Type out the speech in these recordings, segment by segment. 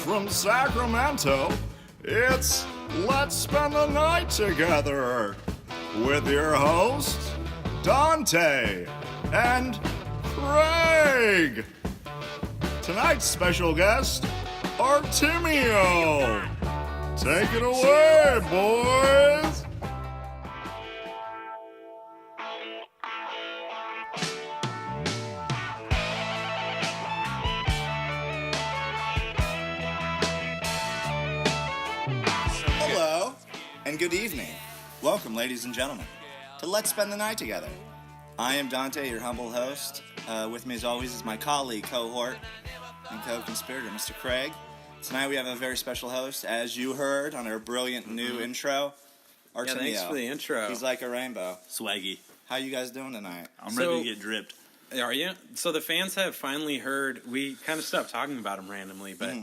from Sacramento, it's Let's Spend the Night Together with your hosts, Dante and Craig. Tonight's special guest, ARTEMIO. Take it away, boys. Hello, and good evening. Welcome, ladies and gentlemen, to Let's Spend the Night Together. I am Dante, your humble host. With me, as always, is my colleague, cohort, and co-conspirator, Mr. Craig. Tonight we have a very special host, as you heard on our brilliant new intro, ARTEMIO. Yeah, thanks for the intro. He's like a rainbow. Swaggy. How you guys doing tonight? I'm ready to get dripped. Are you? So the fans have finally heard, we kind of stopped talking about him randomly, but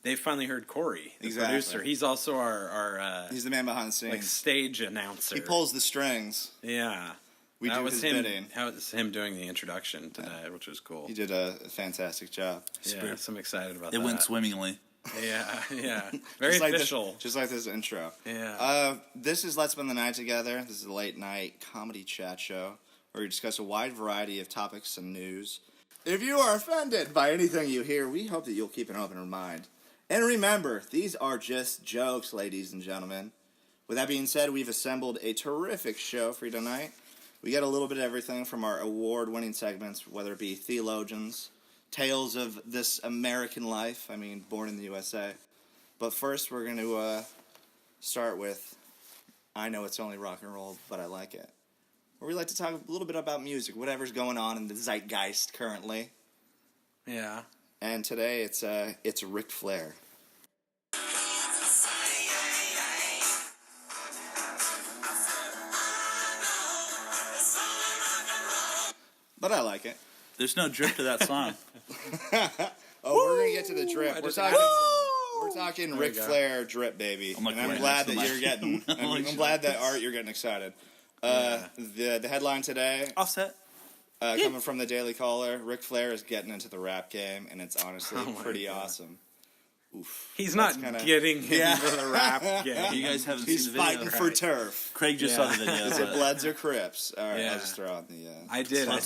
they've finally heard Corey, the producer. He's also our he's the man behind the scenes. Like stage announcer. He pulls the strings. Yeah. We do his bidding. That was him doing the introduction tonight, which was cool. He did a fantastic job. Yeah, so I'm excited about that. It went swimmingly. Yeah. Very official. Just like this intro. Yeah. This is Let's Spend the Night Together. This is a late night comedy chat show where we discuss a wide variety of topics and news. If you are offended by anything you hear, we hope that you'll keep an open mind. And remember, these are just jokes, ladies and gentlemen. With that being said, we've assembled a terrific show for you tonight. We get a little bit of everything from our award-winning segments, whether it be Theologians, Tales of This American Life, Born in the USA. But first, we're going to start with I Know It's Only Rock and Roll, But I Like It. Where we like to talk a little bit about music, whatever's going on in the zeitgeist currently. Yeah. And today, it's Ric Flair. But I like it. There's no drip to that song. We're going to get to the drip. We're talking Ric Flair drip, baby. I'm glad that you're getting I'm glad that Art, you're getting excited. The headline today, Offset. coming from the Daily Caller, Ric Flair is getting into the rap game, and it's honestly pretty awesome. Oof. He's not getting into the rap game. You guys haven't He's seen the video. fighting for turf. Craig just saw the video. Is it Bloods or Crips? All right, Yeah. I'll just throw on the... I did. I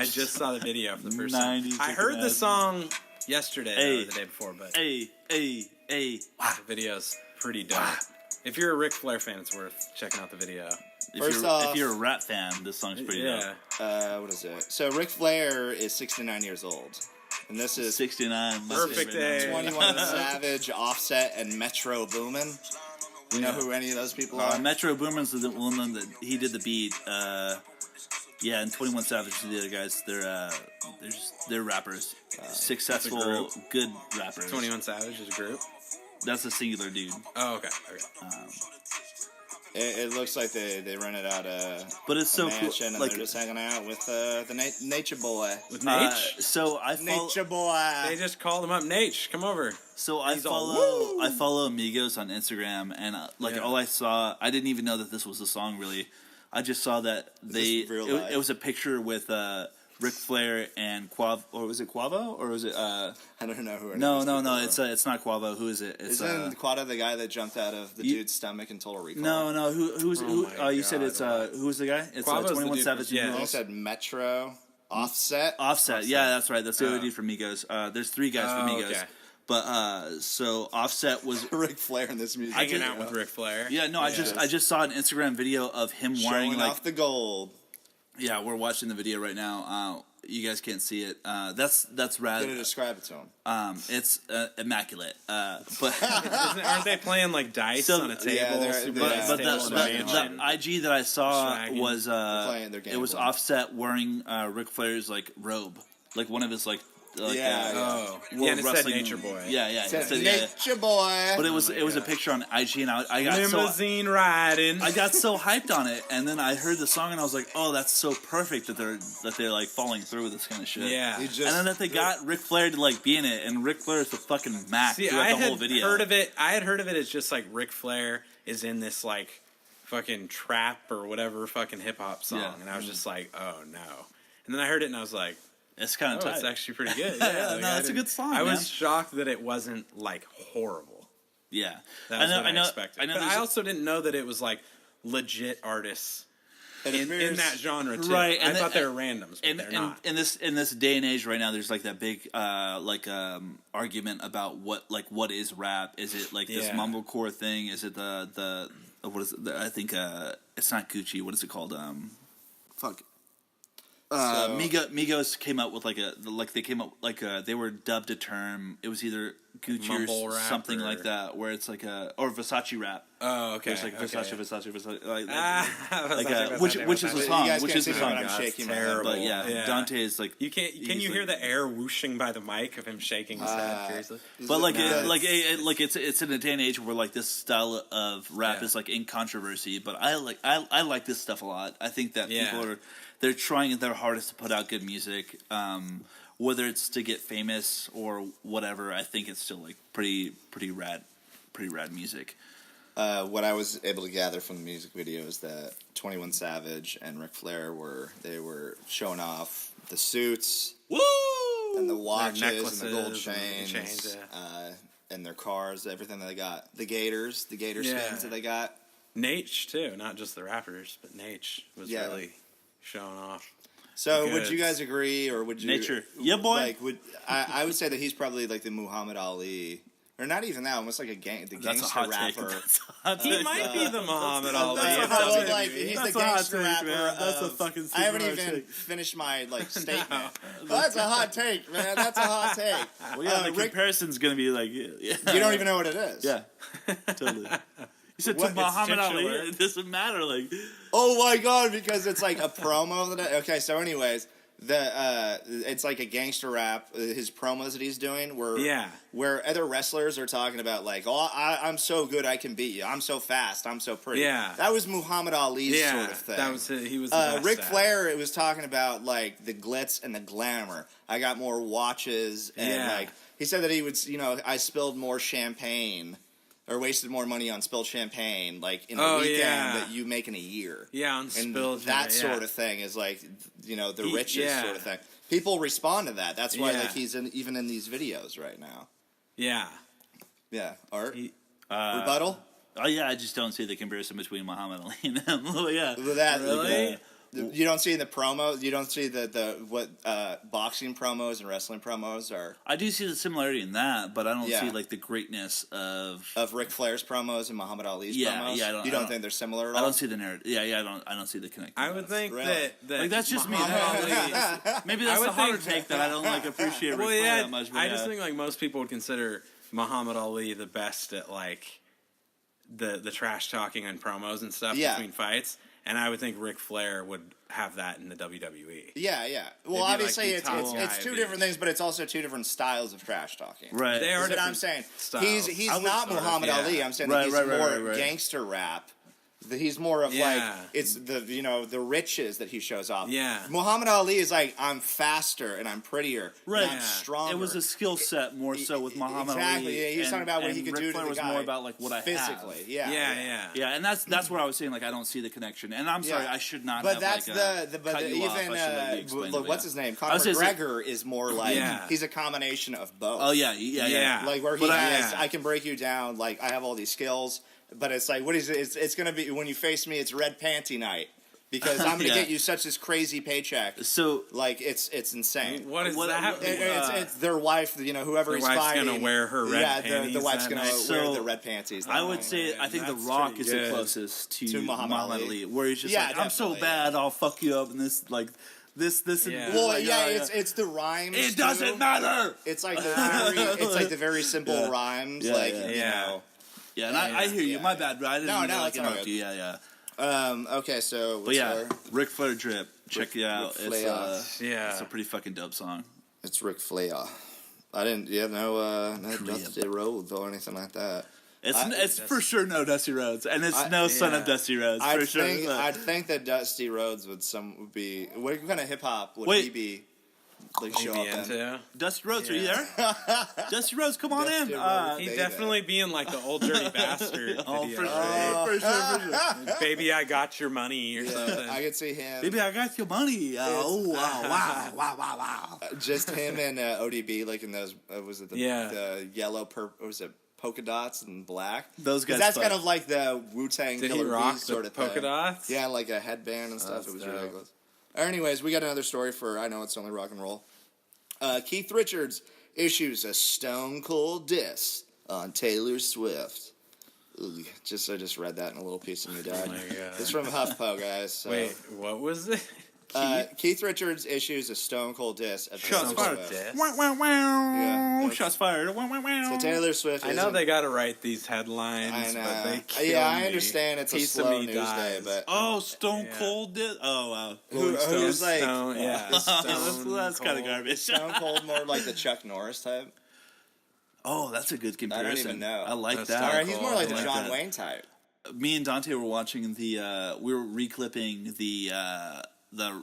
just saw the video for the first time. 90s I heard the song yesterday or the day before, but the video's pretty dope. If you're a Ric Flair fan, it's worth checking out the video. If you're a rap fan, this song's pretty dope. What is it? So Ric Flair is 69 years old. And this is 69. Perfect day. 21 Savage, Offset, and Metro Boomin. You know who any of those people are? Metro Boomin's the woman that he did the beat. And 21 Savage is the other guys. They're rappers. Successful, good rappers. 21 Savage is a group? That's a singular dude. Oh, okay. It looks like they rented out a cool. mansion and they're just hanging out with the Nature Boy. With Nate? Nature Boy. They just called him up. Nate, come over. So I follow Amigos on Instagram, and all I saw, I didn't even know that this was a song really. I just saw that it was a picture with Ric Flair and Quavo, or was it Quavo, or was it? I don't know who. No. It's not Quavo. Who is it? Isn't Quavo the guy that jumped out of the dude's stomach in Total Recall? No. Who's who? You said it's who's the guy? It's Quavo's 21 Savage. Yeah, I said Metro. Offset. Yeah, that's right. That's the other dude from Migos. There's three guys from Migos. Okay. But so Offset was Ric Flair in this music. Hanging out with Ric Flair. Yeah, no, I just saw an Instagram video of him wearing showing off the gold. Yeah, we're watching the video right now. You guys can't see it. That's rad. I'm gonna describe it to him. It's immaculate. But aren't they playing like dice on a table? Yeah, but the IG that I saw was it was Offset wearing Ric Flair's like robe, like one of his like. And it said Nature Boy. Yeah. It said Nature Boy. But it was a picture on IG, and I got limousine riding. I got so hyped on it, and then I heard the song, and I was like, "Oh, that's so perfect that they're like falling through with this kind of shit." Yeah. And then that they got Ric Flair to like be in it, and Ric Flair is the fucking Mac throughout the whole video. I had heard of it as just like Ric Flair is in this like fucking trap or whatever fucking hip hop song, and I was just like, oh no. And then I heard it, and I was like, It's kind of tight. It's actually pretty good. Yeah, no, it's a good song. I was shocked that it wasn't like horrible. Yeah, that was what I expected. But I also didn't know that it was like legit artists in that genre too. Right, I thought they were randoms, but they're not. In this day and age right now, there's like that big argument about what is rap? Is it like this mumblecore thing? Is it the what is it? I think it's not Gucci. What is it called? Migos came out with they were dubbed a term. It was either Gucci Mumble or rap something like that, where it's like or Versace rap. Oh, okay. There's like Versace, which is a song. Which is a song. I'm shaking terrible. But yeah, Dante is like you can't. Can you hear the air whooshing by the mic of him shaking his head furiously? But it's in a day and age where like this style of rap is like in controversy. But I like this stuff a lot. I think that people they're trying their hardest to put out good music. Whether it's to get famous or whatever, I think it's still like pretty rad music. What I was able to gather from the music video is that 21 Savage and Ric Flair were showing off the suits, woo, and the watches and the gold chains, and their cars, everything that they got. The Gators skins that they got. Nate too, not just the rappers, but Nate was really showing off. So would you guys agree, or would you? Nature, yeah, boy. Like, I would say that he's probably like the Muhammad Ali. Or not even that, almost like the gangster rapper. He might be the Muhammad Ali. He's the gangster rapper. That's a fucking. I haven't even finished my statement. Well, that's a hot take, man. That's a hot take. Well, yeah, the comparison's gonna be like. You don't even know what it is. Yeah, totally. You said to Muhammad Ali, it doesn't matter. Like, oh my god, because it's like a promo of the day. Okay, so anyways. It's like a gangster rap. His promos that he's doing, where other wrestlers are talking about like, oh, I'm so good, I can beat you. I'm so fast, I'm so pretty. Yeah, that was Muhammad Ali's sort of thing. That was he was. The best Ric Flair, it was talking about like the glitz and the glamour. I got more watches, and like he said that he would, I spilled more champagne. Or wasted more money on spilled champagne, like in a weekend that you make in a year. Yeah, on spilled. And that sort of thing is like, the richest sort of thing. People respond to that. That's why like he's even in these videos right now. Yeah. Yeah. Art? Rebuttal? Oh yeah, I just don't see the comparison between Muhammad Ali and him. Well, yeah. That, really? You don't see in the promos. You don't see what boxing promos and wrestling promos are. I do see the similarity in that, but I don't see like the greatness of Ric Flair's promos and Muhammad Ali's promos. Yeah, you don't think they're similar at all? I don't see the narrative. Yeah, I don't see the connection. I would think that like that's just me. Maybe that's the harder take that I don't like appreciate Ric Flair that much. I just think like most people would consider Muhammad Ali the best at like the trash talking and promos and stuff between fights. And I would think Ric Flair would have that in the WWE. Yeah. Well, obviously it's two different things, but it's also two different styles of trash talking. Right. They are That's what I'm saying. Styles. He's not Muhammad Ali. I'm saying that he's more gangster rap. He's more of like it's the riches that he shows off. Yeah, Muhammad Ali is like I'm faster and I'm prettier, and I'm stronger. It was a skill set more so with Muhammad Ali. Exactly. Yeah, he's talking about what he could do to the guy. Was more about like what physically. I have. Yeah, and that's where I was saying like I don't see the connection. And I'm sorry, I should not. But that's what's his name? Conor McGregor is more like he's a combination of both. Oh yeah. Like where he is, I can break you down. Like I have all these skills. But it's like, what is it? It's going to be, when you face me, it's red panty night. Because I'm going to get you such this crazy paycheck. So, like, it's insane. What is that? It's their wife, whoever is fighting. The wife's going to wear her red panties. The wife's going to wear the red panties. I would say, I think The Rock is the closest to Muhammad Ali. Where he's just like, I'm so bad, I'll fuck you up. And this, like... This it's the rhymes. It doesn't matter. It's like the very simple rhymes. Yeah, and I hear you. My bad, bro. I didn't it's all good. Yeah. Okay, so Ric Flair Drip. Check it out. It's a pretty fucking dope song. It's Ric Flair. I didn't. No Dusty Rhodes or anything like that. It's for sure no Dusty Rhodes, and it's no son of Dusty Rhodes. I'd think that Dusty Rhodes would be. What kind of hip hop would he be? show up in. Dusty Rhodes, are you there? Dusty Rhodes, come on in. He'd definitely be in like the old dirty bastard. Oh, video. for sure. Baby, I got your money or something. I could see him. Baby, I got your money. Wow. Just him and ODB, like in those. Was it the yellow? Was it polka dots and black? Those guys. That's kind of like the Wu-Tang Did Killer he rock Bees sort the of thing. polka dots? Yeah, like a headband and stuff. It was dope. ridiculous. Anyways, we got another story for I Know It's Only Rock and Roll. Keith Richards issues a stone cold diss on Taylor Swift. Ooh, I just read that in a little piece of me, Dad. Oh my God. It's from HuffPo, guys. So. Wait, what was it? Keith Richards issues a stone cold diss at Shots Taylor fired. Swift. Wow. Shots fired. So Taylor Swift. I know they got to write these headlines, I know. but they kill me. I understand it's Piece a of slow me news dies. day, but Stone Cold did. Oh wow. Who's like Stone, That's kind of garbage. Stone Cold, more like the Chuck Norris type. Oh, that's a good comparison. I don't even know. I like That's that. All right, he's more like the I John that. Wayne type. Me and Dante were watching we were reclipping the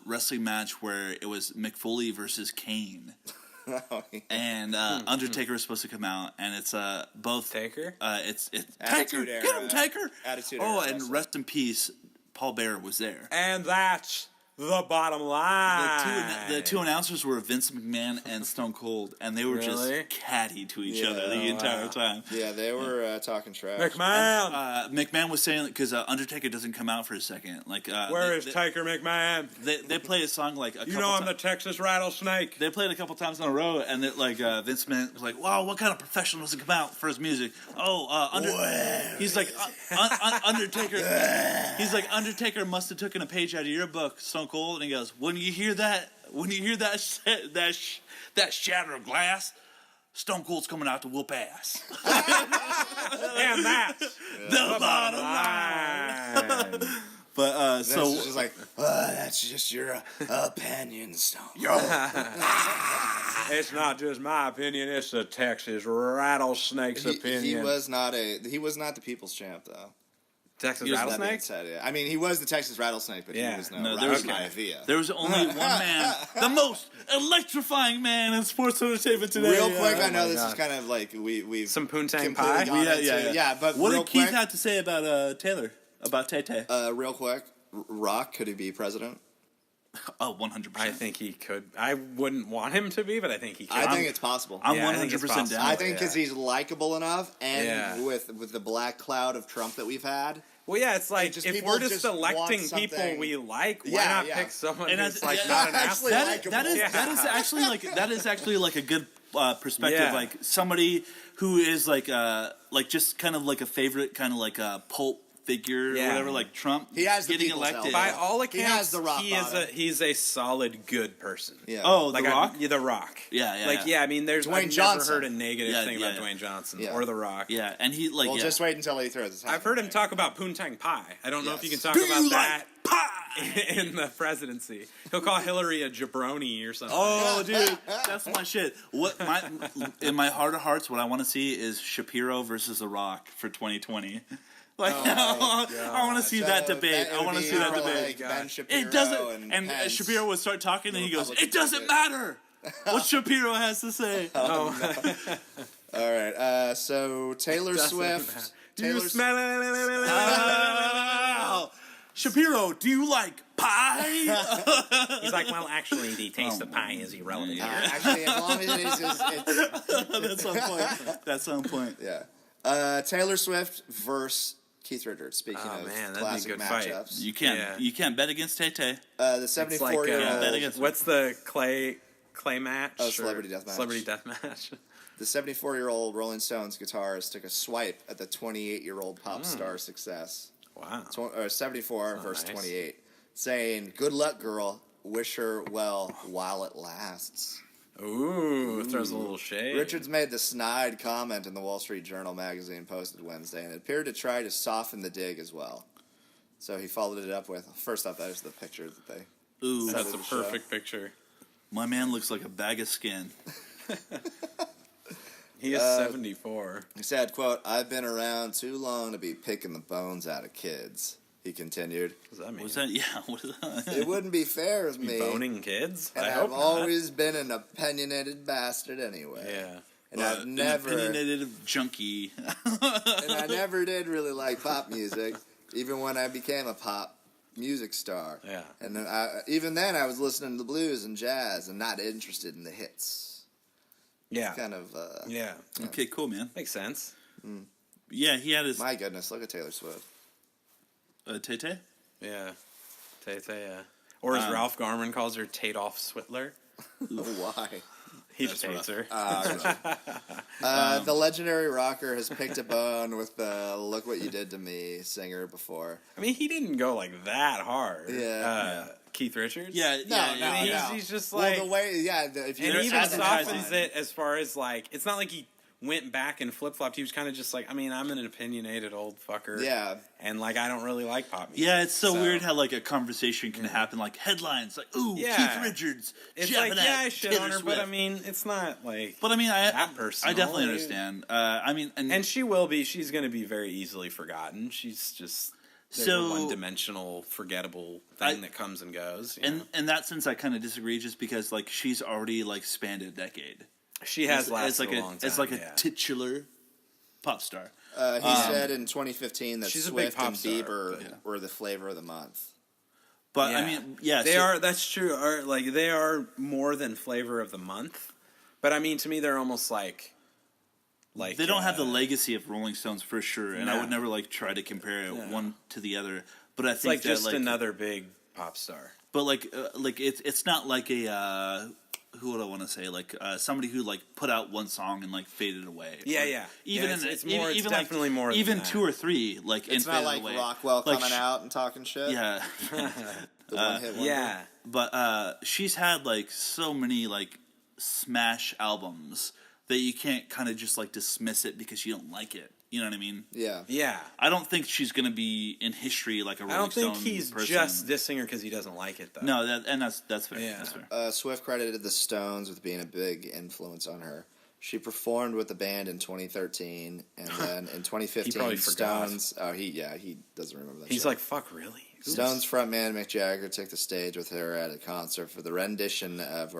wrestling match where it was McFoley versus Kane. And Undertaker was supposed to come out, and it's both Taker. It's Attitude Taker, Era. get him Taker. Attitude Oh, Era and wrestling. rest in peace, Paul Bearer was there. And that's the bottom line. The two announcers were Vince McMahon and Stone Cold, and they were just catty to each other the entire time. Yeah, they were talking trash. McMahon. McMahon was saying because Undertaker doesn't come out for a second. Like, Where is Taker McMahon? They play a song like a couple You know I'm the Texas rattlesnake. They played a couple times in a row, and Vince McMahon was like, "Wow, what kind of professional doesn't come out for his music?" He's like, Undertaker. He's like, Undertaker must have taken a page out of your book, Stone Cold, and he goes, "When you hear that shattered glass, Stone Cold's coming out to whoop ass." And that's the bottom line. But So it's just like, that's just your opinion, Stone. It's not just my opinion; it's the Texas rattlesnake's opinion. He was not the people's champ, though. Texas That being rattlesnake. said, yeah. I mean, he was the Texas rattlesnake, but he was no there was Maivia. There was only one man, the most electrifying man in sports entertainment today. Real quick, I know this is kind of like we've Some poontang completely pie. gone into- yeah. But what real did Keith quick, have to say about Taylor? About Tay-Tay? real quick, Rock, could he be president? Oh, 100%. I think he could. I wouldn't want him to be, but I think he could. I think it's possible. I'm Yeah, I think it's 100% possible. down. I think because he's likable enough, and Yeah. with the black cloud of Trump that we've had. Well, yeah, it's like just if people we're just just want electing people something- we like, why Yeah, not yeah. pick someone And who's that's- like yeah, not an actually asshole? like- That is actually like a good perspective. Yeah. Like somebody who is like just kind of like a favorite, kind of like a pulp figure or whatever, like Trump. He has the getting people's elected. By all He has accounts, the rock bottom. he's a solid good person. Yeah. Oh, Like The Rock. The Rock. Yeah. I mean, Dwayne I've Johnson. never heard a negative thing about yeah. Dwayne Johnson Yeah. or The Rock. Yeah, and he like. Well, yeah. just wait until he throws his hat. I've heard him talk about poontang pie. I don't know if you can talk Do about you that like pie? in the presidency. He'll call Hillary a jabroni or something. Oh, dude, that's my shit. In my heart of hearts, what I want to see is Shapiro versus The Rock for 2020. Like, I want to see that debate. I want to see that debate. Like Ben Shapiro It doesn't. And Pence. Shapiro would start talking, and he goes, Republican "It doesn't matter what Shapiro has to say." All right. So Taylor Swift. Do you smell it? Oh, Shapiro, do you like pie? He's like, well, actually, the taste of pie is irrelevant. Actually, as long as it's That's on point. That's on point. yeah. Taylor Swift versus Keith Richards. Speaking Oh, of man, that'd be a classic good fight. matchups, You can't. Yeah. You can't bet against Tay-Tay. the It's like, 74-year-old. what's the clay match? Oh, or celebrity death match. Celebrity death match. The 74-year-old Rolling Stones guitarist took a swipe at the 28-year-old pop star success. Wow. 74 versus nice. 28, saying, "Good luck, girl. Wish her well while it lasts." Ooh, throws a little shade. Richards made the snide comment in the Wall Street Journal magazine posted Wednesday, and it appeared to try to soften the dig as well. So he followed it up with, first off, that is the picture that they... Ooh, That's a perfect picture. my man looks like a bag of skin. He is 74. He said, quote, "I've been around too long to be picking the bones out of kids." he continued. What does that mean? What's that? Yeah, what is that? It wouldn't be fair of me. Boning kids? And I I've hope not. always been an opinionated bastard anyway. Yeah. And I've never... An opinionated junkie. And I never did really like pop music, even when I became a pop music star. Yeah. And then even then, I was listening to blues and jazz and not interested in the hits. Yeah. Kind of... yeah. Okay, cool, man. Makes sense. Yeah, he had his... My goodness, look at Taylor Swift. Tay-Tay? Yeah. Tay-Tay, yeah. Or as Ralph Garman calls her, Tadoff Switler. Why? He just hates her. The legendary rocker has picked a bone with the "Look What You Did to Me" singer before. I mean, he didn't go like that hard. Yeah. Keith Richards? Yeah, He's just like... Well, the way, if you and he even advertising- softens it as far as like... It's not like he went back and flip-flopped. He was kind of just like, I mean, I'm an opinionated old fucker. Yeah. And like, I don't really like pop music. Yeah, it's so weird how like a conversation can happen, like headlines, like ooh, Keith Richards. It's like, yeah, I shit on her, but I mean, it's not like. But I mean, that personal. I definitely understand. I mean, and she will be. She's going to be very easily forgotten. She's just a one-dimensional, forgettable thing that comes and goes. And in that sense, I kind of disagree, just because like she's already like spanned a decade. She has lasted a long time. It's like a titular pop star. He said in 2015 that she's Swift a big pop and star, Bieber were the flavor of the month. But I mean, yeah, they are. That's true. They are more than flavor of the month. But I mean, to me, they're almost like they don't have the legacy of Rolling Stones for sure, and I would never like try to compare it one to the other. But I think it's like just another big pop star. But like it's not like a. Who would I want to say? Like somebody who like put out one song and like faded away. Yeah, yeah. Even it's definitely more. Than even that. 2 or 3 like. It's not like away. Rockwell like coming out and talking shit. Yeah. The one-hit wonder. Yeah. But she's had like so many like smash albums that you can't kind of just like dismiss it because you don't like it. You know what I mean? Yeah. Yeah. I don't think she's gonna be in history like a Rolling Stone. I don't think he's person. just dissing her because he doesn't like it, though. No, that's fair. Yeah. That's fair. Swift credited the Stones with being a big influence on her. She performed with the band in 2013, and then in 2015, Stones. Oh, he doesn't remember that. He's shit. like, "Fuck, really?" Stones frontman Mick Jagger took the stage with her at a concert for the rendition of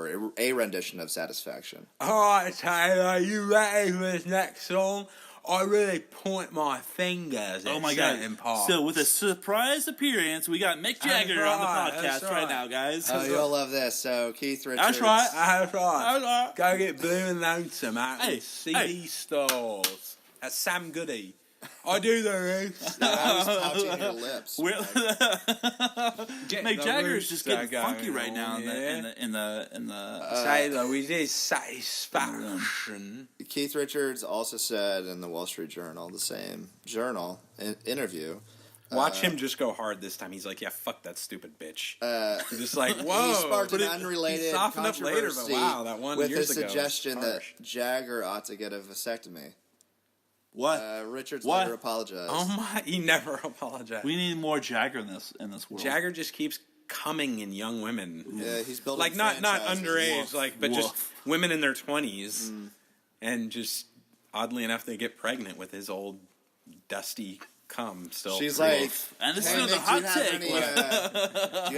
Satisfaction. Alright, Taylor, are you ready for this next song? I really point my fingers at certain parts. So with a surprise appearance, we got Mick Jagger on the podcast right now, guys. Oh, you'll love this. So Keith Richards. That's right. That's right. Go get Blue and Lonesome out of CD stores at Sam Goody. I do the roots. I was pouching your lips. Mick Jagger is just getting funky right now in the Taylor, we did Satisfaction. Keith Richards also said in the Wall Street Journal, the same journal interview. Watch him just go hard this time. He's like, yeah, fuck that stupid bitch. He's just like, whoa. He sparked an unrelated he softened up later, but controversy wow, that one with years his ago suggestion that harsh. Jagger ought to get a vasectomy. What? Richards What? never apologized. Oh my! He never apologized. We need more Jagger in this world. Jagger just keeps coming in young women. Yeah, he's building like not franchises. underage, but just women in their 20s, and just oddly enough, they get pregnant with his old dusty cum still. She's like, and this hey, is a hot take. do you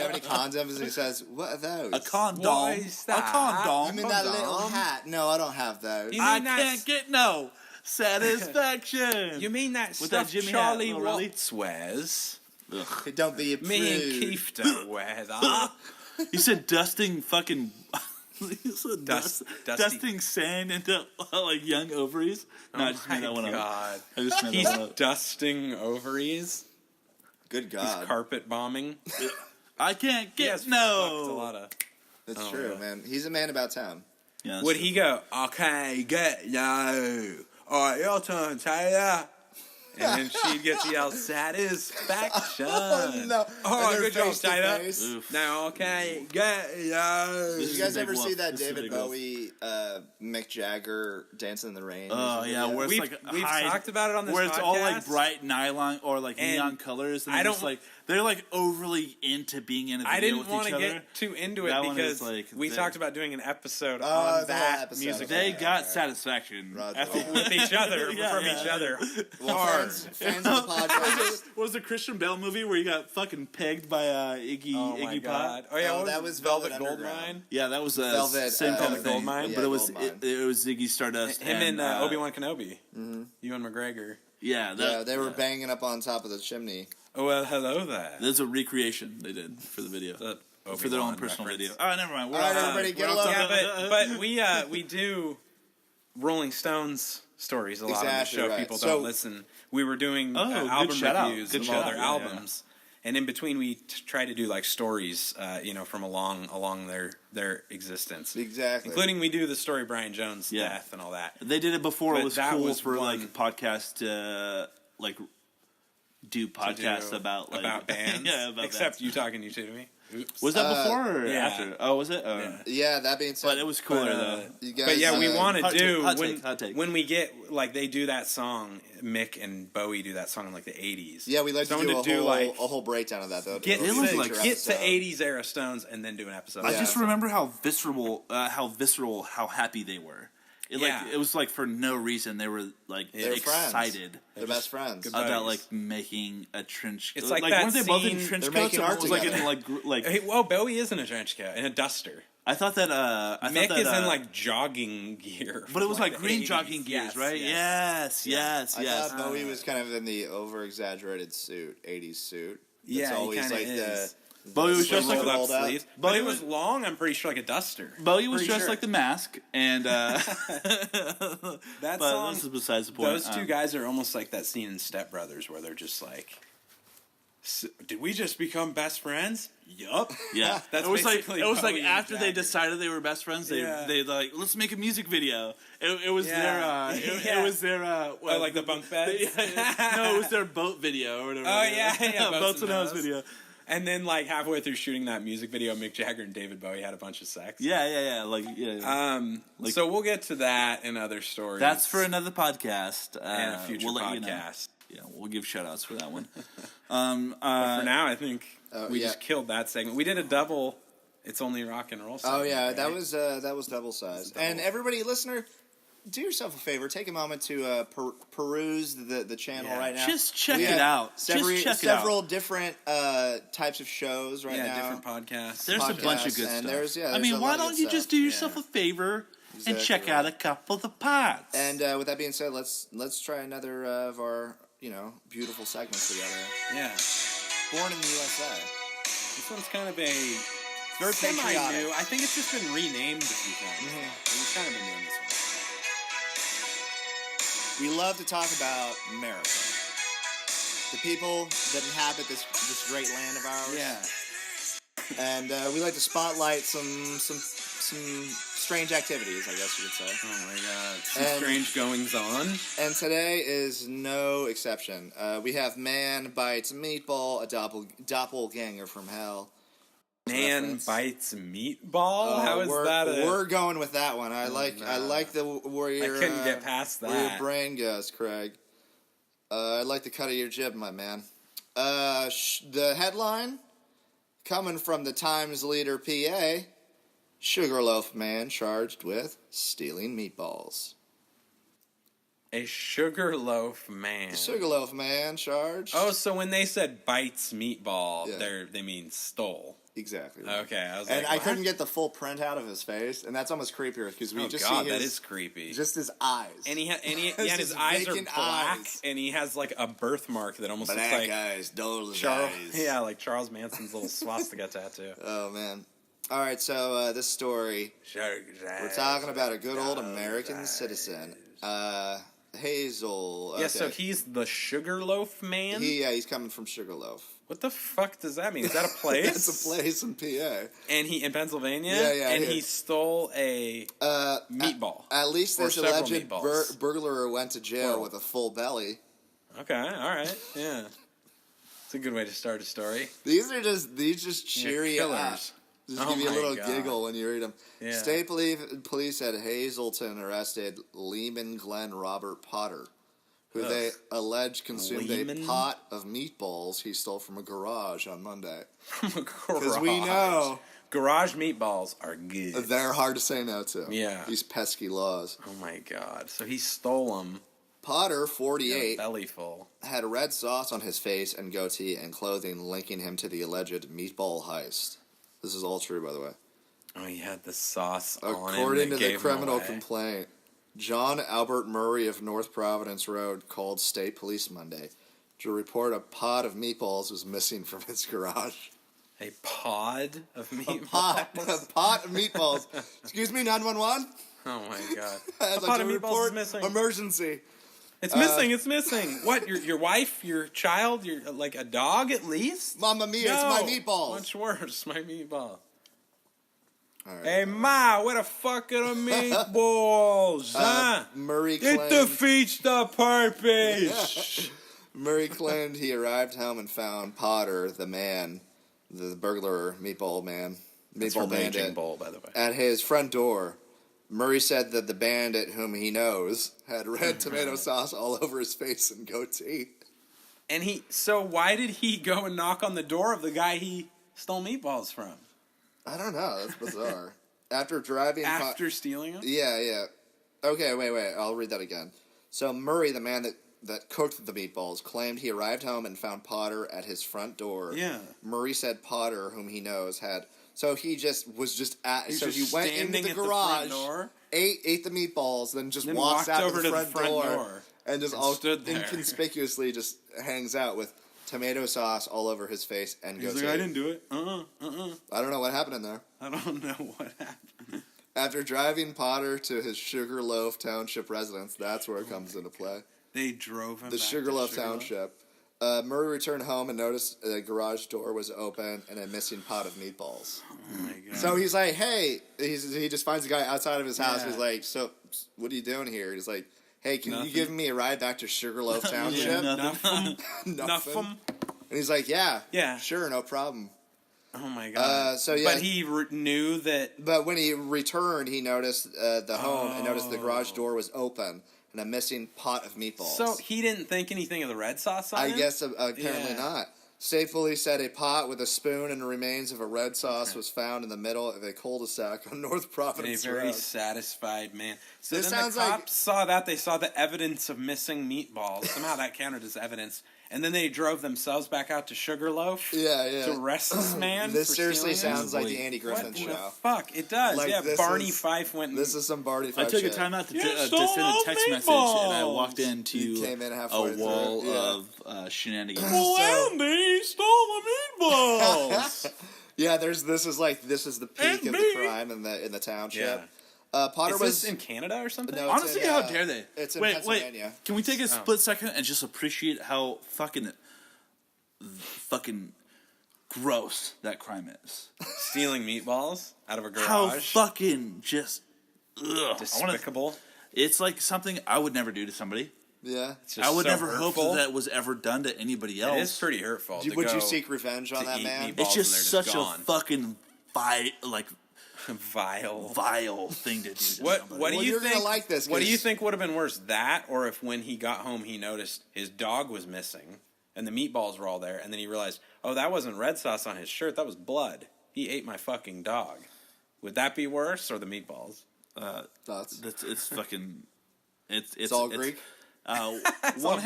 have any condoms? And he says, what are those? A condom. What is that? A condom. I mean that little hat. No, I don't have those. I can't get no satisfaction. You mean that with stuff that Jimmy Charlie hat, really? Watts wears? Don't be a prude. Me and Keith don't wear that. You said dusting fucking. You said dusting sand into like young ovaries. No, I just made that one up. I just made He's that one up. dusting ovaries. Good God. He's carpet bombing. I can't get Fucked a no. lot of. That's true, man. He's a man about town. Yeah, Would he go, okay, get no. Alright, your turn, Taylor. And then she'd get to yell, satisfaction. Oh, no. Alright, good job, face to Taylor. face. Now, okay, get no. Did you guys ever see that This is a David big wolf. Bowie, Mick Jagger Dancing in the Rain? Oh yeah, where it's We've talked about it on this where it's all like podcast. bright nylon or like neon colors. And I it's don't like they're like overly into being in a video I didn't with want each to other. get too into it That one is because like we talked about doing an episode the on whole that episode. music. They got satisfaction With each other, from each other. Well, Hard. fans of the podcast. What was the Christian Bale movie where he got fucking pegged by Oh my Iggy God! Pop? Oh yeah, Oh, what that was Velvet Goldmine. Underground. Yeah, that was a Velvet, same kind of Velvet thing. Goldmine? Yeah, But it was Goldmine. it was Ziggy Stardust. Him and Obi-Wan Kenobi. Ewan McGregor. Yeah, Yeah, they were banging up on top of the chimney. Oh well, hello there. There's a recreation they did for the video. For their own personal video. Oh, never mind. All right, everybody, get along. Yeah, but we do Rolling Stones stories a lot on the Exactly show. right. People So- don't listen. We were doing good album shout out. reviews Good of shout all their out. Yeah, albums, and in between we try to do like stories, from along their existence. Exactly. Including we do the story of Brian Jones' Yeah. death and all that. They did it before. But It was that cool was for one- like podcast like do podcasts about bands. Yeah, about Except bands. you talking to me. Oops. Was that before or yeah. after? Oh, was it? Yeah, that being said, But it was cooler But, though. you guys, But yeah, we want to hot do take, hot take. when we get like they do that song. Mick and Bowie do that song in like the 80s. Yeah, we like to Someone do, like a whole breakdown of that though. get It'll be a future to episode. 80s era Stones and then do an episode. I Yeah. just remember how visceral, how happy they were. Yeah. It was like for no reason they were like They're excited friends. They're best friends. Good about buddies. like making a trench. It's like that weren't they both in scene- trench They're coats? making Or art it was like together. in like Hey, well, Bowie is in a trench coat and a duster. I thought that Mick is in like jogging gear. but it was from, like the green 80s. jogging gears, Yes, right? yes. Yes. I thought Bowie was kind of in the over-exaggerated suit, 80s suit. It's Yeah, he always kinda like is. Bowie was sleeve just like rolled up. sleeves. Bowie But it was- was long. I'm pretty sure like a duster. Bowie was Pretty dressed sure. like the Mask, and That but song. this is besides the point. Those two guys are almost like that scene in Step Brothers where they're just like, "Did we just become best friends?" Yup. Yeah, That's it was like basically it was like Bowie and after they Jagger. decided they were best friends, they like let's make a music video. It was Yeah. it was their Oh, like the bunk beds. no, it was their boat video or whatever. Oh, yeah, Boats and Hoes video. And then, like halfway through shooting that music video, Mick Jagger and David Bowie had a bunch of sex. Yeah. So we'll get to that and other stories. That's for another podcast and a future we'll let you know. podcast. Yeah, we'll give shout outs for that one. But for now, I think we yeah. just killed that segment. We did a double. It's only rock and roll. Oh segment, yeah, right? that was double sized. And everybody, listener, do yourself a favor. Take a moment to peruse the channel Yeah. right now. Just check We it have out. Several, Just check it out. several different types of shows right now. different podcasts. There's a bunch of good and stuff. there's I a mean, lot why of don't good you stuff. just do yourself a favor and Exactly check right. out a couple of the pods? And with that being said, let's try another of our beautiful segments together. Yeah. Born in the USA. This one's kind of a Very semi-new. patriotic. I think it's just been renamed a few times. We've kind of been doing this one. We love to talk about America, the people that inhabit this great land of ours. Yeah. And we like to spotlight some strange activities, I guess you could say. Oh my God. Some And- strange goings on. And today is no exception. We have man bites meatball, a doppelgänger from hell. Man Reference. bites meatball. How is that? We're going with that one. I like the where I your couldn't get past that. where your brain goes, Craig. I like the cut of your jib, my man. The headline coming from the Times Leader, PA. Sugarloaf man charged with stealing meatballs. A sugarloaf man. Sugarloaf man charged. Oh, so when they said bites meatball, Yeah. they mean stole. Exactly. Okay, I was And like, I what? couldn't get the full print out of his face, and that's almost creepier because we Oh just God, see that his is creepy. just his eyes. And he and His his eyes are vacant black, eyes. and he has like a birthmark that almost black looks like eyes, dull as Charles. eyes. Yeah, like Charles Manson's little swastika tattoo. Oh man. All right, so this story we're talking about a good old American citizen, Hazel. Yeah, so he's the Sugarloaf Man. He's coming from Sugarloaf. What the fuck does that mean? Is that a place? It's a place in PA. And he in Pennsylvania. Yeah, And yeah. he stole a meatball. At least Or this several alleged meatballs. burglar went to jail Plural. with a full belly. Okay, all right, yeah. It's a good way to start a story. These just cheer you killers. up. Just Oh give you a my little God. giggle when you read them. Yeah. State police at Hazleton arrested Lehman Glen Robert Potter, who they allege consumed a pot of meatballs he stole from a garage on Monday. From a garage. Because we know garage meatballs are good. they're hard to say no to. Yeah. These pesky laws. Oh my god. So he stole them. Potter, 48, belly full, had red sauce on his face and goatee and clothing linking him to the alleged meatball heist. This is all true, by the way. Oh, he had the sauce on him. According to the criminal complaint, John Albert Murray of North Providence Road called state police Monday to report a pot of meatballs was missing from his garage. A pod of meatballs? A pot of meatballs. Excuse me, 911? Oh my god. I'd like to report emergency. It's missing. It's missing. What? Your wife? Your child? Your like a dog at least? Mamma mia! No, it's my meatballs. Much worse. My meatball. All right. Hey Ma, where the fuck are the meatballs? Huh? Murray claimed it defeats the purpose. Murray claimed he arrived home and found Potter, the man, the burglar, meatball man, meatball bandit, Bowl, by the way, at his front door. Murray said that the bandit, whom he knows, had red tomato sauce all over his face and goatee. And so why did he go and knock on the door of the guy he stole meatballs from? I don't know. That's bizarre. After stealing them? Yeah. Okay, wait. I'll read that again. So Murray, the man that cooked the meatballs, claimed he arrived home and found Potter at his front door. Yeah. Murray said Potter, whom he knows, had... So he he went into the garage, ate the meatballs, then just walks out to the front door and just inconspicuously just hangs out with tomato sauce all over his face and goes, I didn't do it. I don't know what happened in there. I don't know what happened. After driving Potter to his Sugarloaf Township residence, that's where it comes into play. They drove him the back Sugarloaf to Township. Murray returned home and noticed the garage door was open and a missing pot of meatballs. Oh my god! So he's like, "Hey," he just finds a guy outside of his house. Yeah. He's like, "So, what are you doing here?" He's like, "Hey, can you give me a ride back to Sugarloaf Township?" Nothing. And he's like, "Yeah, sure, no problem." Oh my god! But he knew that. But when he returned, he noticed the home and noticed the garage door was open. And a missing pot of meatballs. So he didn't think anything of the red sauce on it? I guess apparently not. State police said a pot with a spoon and the remains of a red sauce was found in the middle of a cul-de-sac on North Providence Road. A very satisfied man. So this then sounds the cops saw that. They saw the evidence of missing meatballs. Somehow that counted as evidence. And then they drove themselves back out to Sugarloaf. Yeah. To arrest this man. This seriously sounds like the Andy Griffin show. What the fuck? It does. Like, Barney Fife went. This is some Barney Fife. I took a time out to send a text message, and I walked into a wall of shenanigans. Well, Andy stole the meatballs. Yeah, this is the peak of the crime in the township. Yeah. Potter was this in Canada or something? No, honestly, how dare they? It's in Pennsylvania. Wait, can we take a split second and just appreciate how fucking gross that crime is? Stealing meatballs out of a garage? How fucking just despicable. It's like something I would never do to somebody. Yeah. I would never hope that was ever done to anybody else. It is pretty hurtful. Would you seek revenge on that man? It's just such a fucking vile thing to do. What do you think? Like this, what do you think would have been worse, that or if when he got home he noticed his dog was missing and the meatballs were all there, and then he realized, oh, that wasn't red sauce on his shirt, that was blood. He ate my fucking dog. Would that be worse, or the meatballs? It's fucking. It's all Greek. One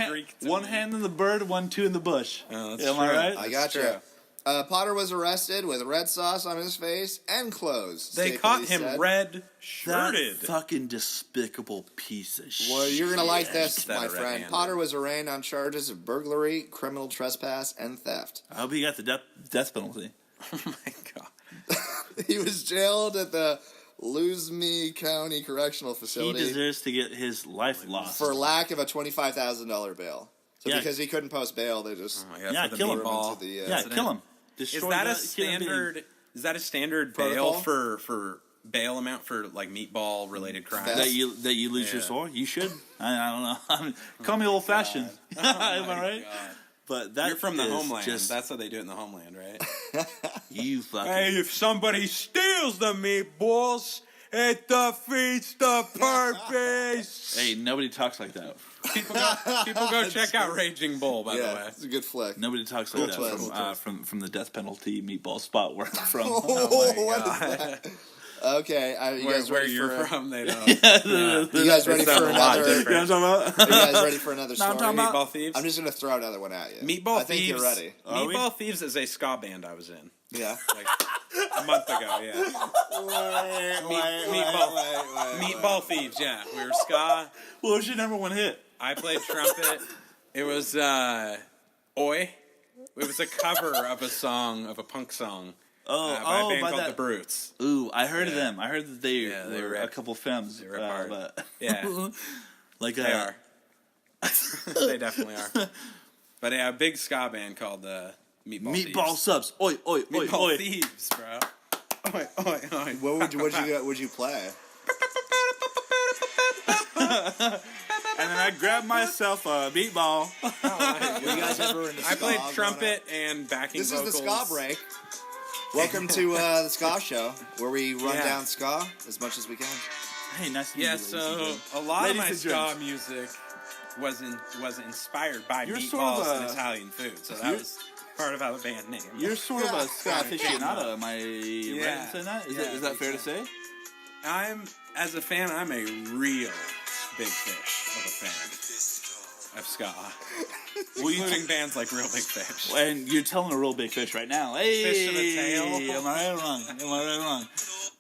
hand in the bird, 1, 2 in the bush. Oh, that's Am true. I right? I got you. Potter was arrested with red sauce on his face and clothes. They caught him red-shirted. That fucking despicable piece of shit. Well, you're going to like this, my friend. Potter was arraigned on charges of burglary, criminal trespass, and theft. I hope he got the death penalty. Oh, my God. He was jailed at the Luzme County Correctional Facility. He deserves to get his life lost. For lack of a $25,000 bail. So because he couldn't post bail, they just... kill him. Kill him. Is that a standard bail for bail amount for like meatball related crimes? That you lose your soul? You should. I don't know. Call me old fashioned. Am I right? God. But that you're from the homeland. That's how they do it in the homeland, right? You fucking. Hey, if somebody steals the meatballs, It defeats the purpose. Hey, nobody talks like that. People go check out Raging Bull, by the way. It's a good flick. Nobody talks like that from the Death Penalty meatball spot where I'm from. What is that? Okay, you guys where ready you're for from, they don't. You guys ready for another? You know what I'm talking about? Are you guys ready for another story? Meatball Thieves? I'm just gonna throw another one at you. Meatball I think Thieves. you're ready. Meatball Thieves is a ska band I was in. Yeah. Like a month ago, yeah. Meatball Thieves, yeah. We were ska. What was your number one hit? I played trumpet. It was Oi. It was a cover of a song, of a punk song. By a band called The Brutes. Ooh, I heard of them. I heard that they were rip. a couple femmes. They rip hard. But Yeah. like They are. They definitely are. But yeah, a big ska band called Meatball Thieves. Subs. Oi, oi, oi, Meatball oi. Thieves, bro. Oi, oi, oi. What would you play? And then I grabbed myself a meatball. You guys ever into I ska played growing trumpet up? and backing This vocals. is the ska break. Welcome to the ska show, where we run down ska as much as we can. Hey, nice to meet you. Yeah, ladies and so gentlemen. a lot Ladies of my and ska gents. music was inspired by You're meatballs sort of a- and Italian food. So that was part of how the band named. You're sort of a ska aficionado. Am I right Yeah. in saying that? Is Yeah, is that fair to say? As a fan, I'm a real big fish of a fan of ska. Well, Including bands like Real Big Fish. And you're telling a real big fish right now. Hey, Fish in a tail. Am I right or wrong? Am I right or wrong?